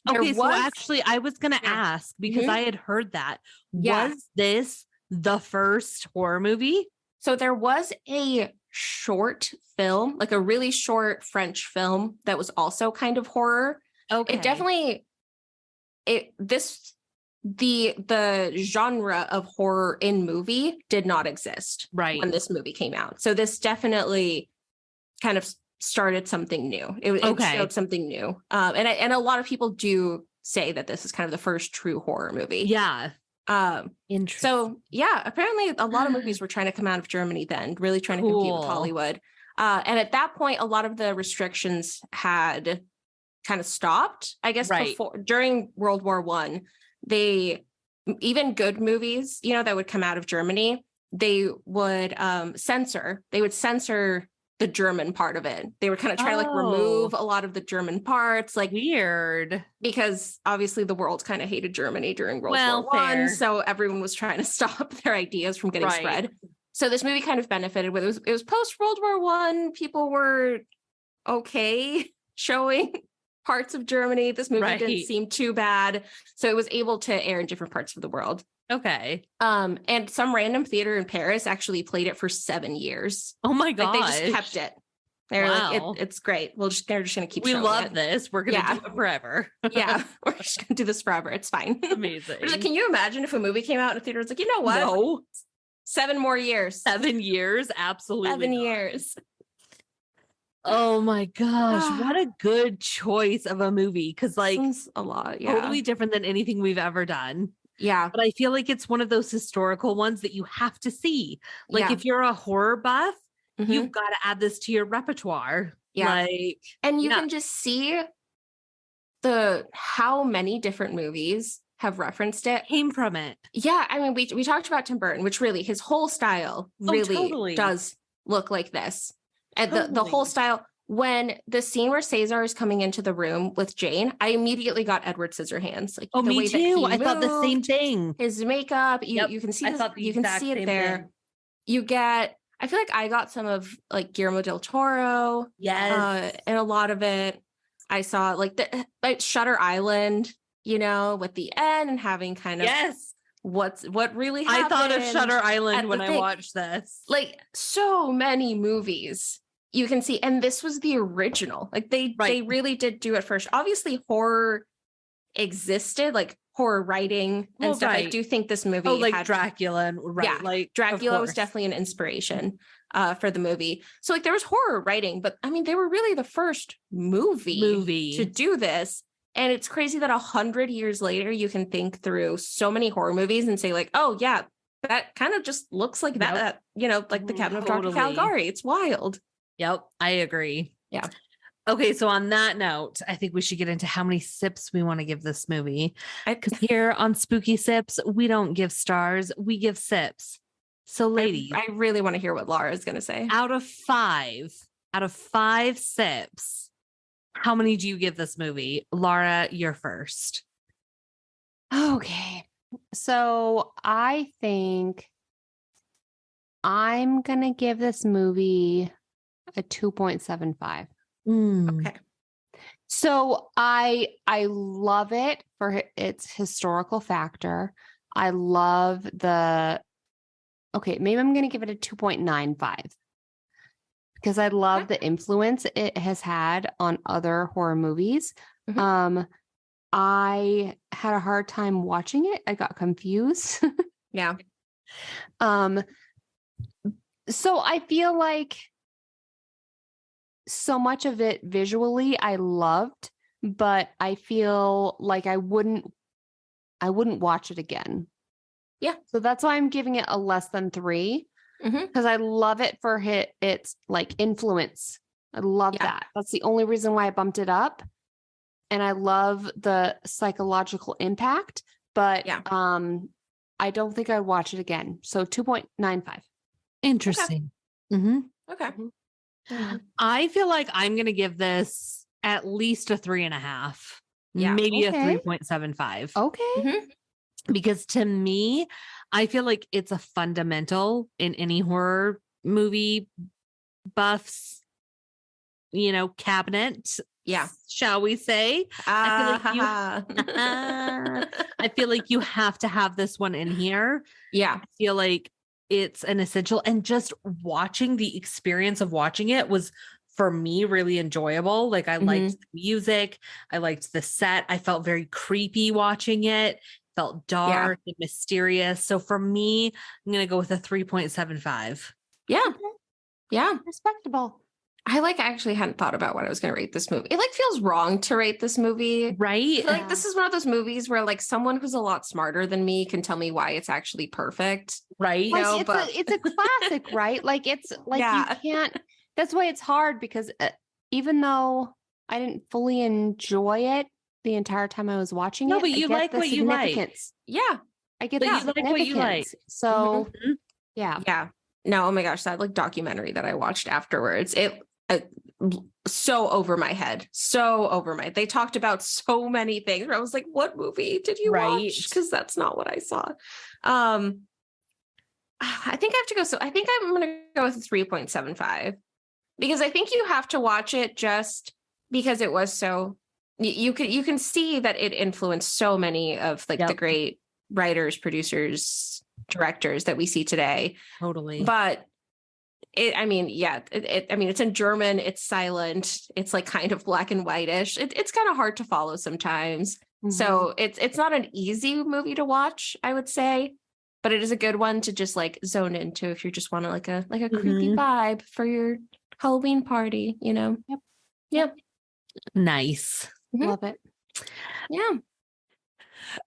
Okay, so actually I was going to ask, because I had heard that. Yeah. Was this the first horror movie? So there was a short film, like a really short French film that was also kind of horror. Okay. It definitely, the genre of horror in movie did not exist when this movie came out. So this definitely kind of started something new. It showed something new. And a lot of people do say that this is kind of the first true horror movie. Yeah. Interesting. So yeah, apparently a lot of movies were trying to come out of Germany then, really trying to compete with Hollywood. And at that point, a lot of the restrictions had kind of stopped. I guess during World War I, even good movies, you know, that would come out of Germany, they would censor the German part of it. They were kind of trying to like remove a lot of the German parts, like weird, because obviously the world kind of hated Germany during World War I, so everyone was trying to stop their ideas from getting spread. So this movie kind of benefited with it was post World War I. People were okay showing parts of Germany. This movie didn't seem too bad, so it was able to air in different parts of the world. Okay. And some random theater in Paris actually played it for 7 years. Oh my god! Like, they just kept it. They're like, it's great. They're just going to keep. We love it. this. We're going to do it forever. Yeah, we're just going to do this forever. It's fine. Amazing. Like, can you imagine if a movie came out in a theater? It's like, you know what? No. 7 more years. 7 years, absolutely. 7 years. Oh my gosh, what a good choice of a movie! Because like a lot, totally different than anything we've ever done. Yeah. But I feel like it's one of those historical ones that you have to see. Like if you're a horror buff, you've got to add this to your repertoire. Yeah. And you can just see how many different movies have referenced it. Came from it. Yeah. I mean, we talked about Tim Burton, which really his whole style really does look like this. And the whole style. When the scene where Cesar is coming into the room with Jane, I immediately got Edward Scissorhands. Like, me way too. I thought the same thing. His makeup, you can see you can see it there. Thing. You get, I feel like I got some of like Guillermo del Toro. Yes. And a lot of it I saw like Shutter Island, you know, with the end and having kind of what really happened. I thought of Shutter Island when I watched this. Like, so many movies you can see, and this was the original. Like they really did do it first. Obviously, horror existed, like horror writing and stuff. I do think this movie, like Dracula, like Dracula was definitely an inspiration for the movie. So like there was horror writing, but I mean they were really the first movie to do this. And it's crazy that 100 years later you can think through so many horror movies and say like, oh yeah, that kind of just looks like that, you know, like the Cabinet of Dr. Caligari. It's wild. Yep, I agree. Yeah. Okay, so on that note, I think we should get into how many sips we want to give this movie. Because here on Spooky Sips, we don't give stars, we give sips. So ladies, I really want to hear what Laura is going to say. Out of five sips, how many do you give this movie? Laura, you're first. Okay. So I think I'm going to give this movie a 2.75. Okay. So I love it for its historical factor. I love maybe I'm going to give it a 2.95 because I love the influence it has had on other horror movies. I had a hard time watching it. I got confused. Yeah. So I feel like so much of it visually I loved, but I feel like I wouldn't watch it again. Yeah. So that's why I'm giving it a less than 3 because I love it for its like influence. I love that. That's the only reason why I bumped it up. And I love the psychological impact, but I don't think I'd watch it again. So 2.95. Interesting. Okay. I feel like I'm going to give this at least a 3.5. Yeah. Maybe a Okay. 3.75. Okay. Because to me, I feel like it's a fundamental in any horror movie buffs, cabinet. Yeah. Shall we say? I feel like you have to have this one in here. Yeah. I feel like it's an essential, and just watching the experience of watching it was for me really enjoyable. Like I liked the music. I liked the set. I felt very creepy watching it. Felt dark and mysterious. So for me, I'm going to go with a 3.75. Yeah. Yeah. Respectable. I actually hadn't thought about what I was going to rate this movie. It feels wrong to rate this movie. Right? I feel like this is one of those movies where someone who's a lot smarter than me can tell me why it's actually perfect. Right. It's a classic, right? Like it's like you can't, that's why it's hard because even though I didn't fully enjoy it the entire time I was watching it. But you like what you like. Yeah. I get but the you like what you like. So yeah. Yeah. No, oh my gosh, that documentary that I watched afterwards, it so over my head. They talked about so many things where I was like, what movie did you watch? Because that's not what I saw. I think I have to go. So I think I'm going to go with 3.75 because I think you have to watch it just because it was so, you can see that it influenced so many of the great writers, producers, directors that we see today. Totally. But it's in German, it's silent, it's kind of black and whitish. It's kind of hard to follow sometimes. So it's not an easy movie to watch, I would say, but it is a good one to just zone into if you just want a creepy vibe for your Halloween party, Yep. Nice. Love it. Yeah.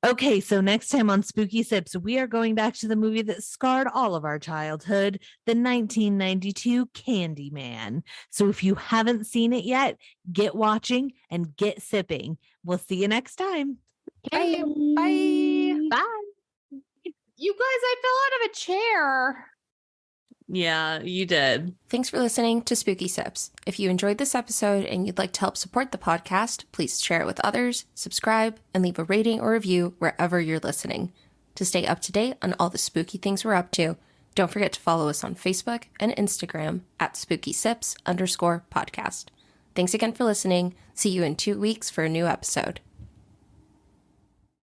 Okay, so next time on Spooky Sips, we are going back to the movie that scarred all of our childhood, the 1992 Candyman. So if you haven't seen it yet, get watching and get sipping. We'll see you next time. Bye. Bye. Bye. You guys, I fell out of a chair. Yeah, you did. Thanks for listening to Spooky Sips. If you enjoyed this episode and you'd like to help support the podcast, please share it with others, subscribe, and leave a rating or review wherever you're listening. To stay up to date on all the spooky things we're up to, don't forget to follow us on Facebook and Instagram at SpookySips_podcast. Thanks again for listening. See you in 2 weeks for a new episode.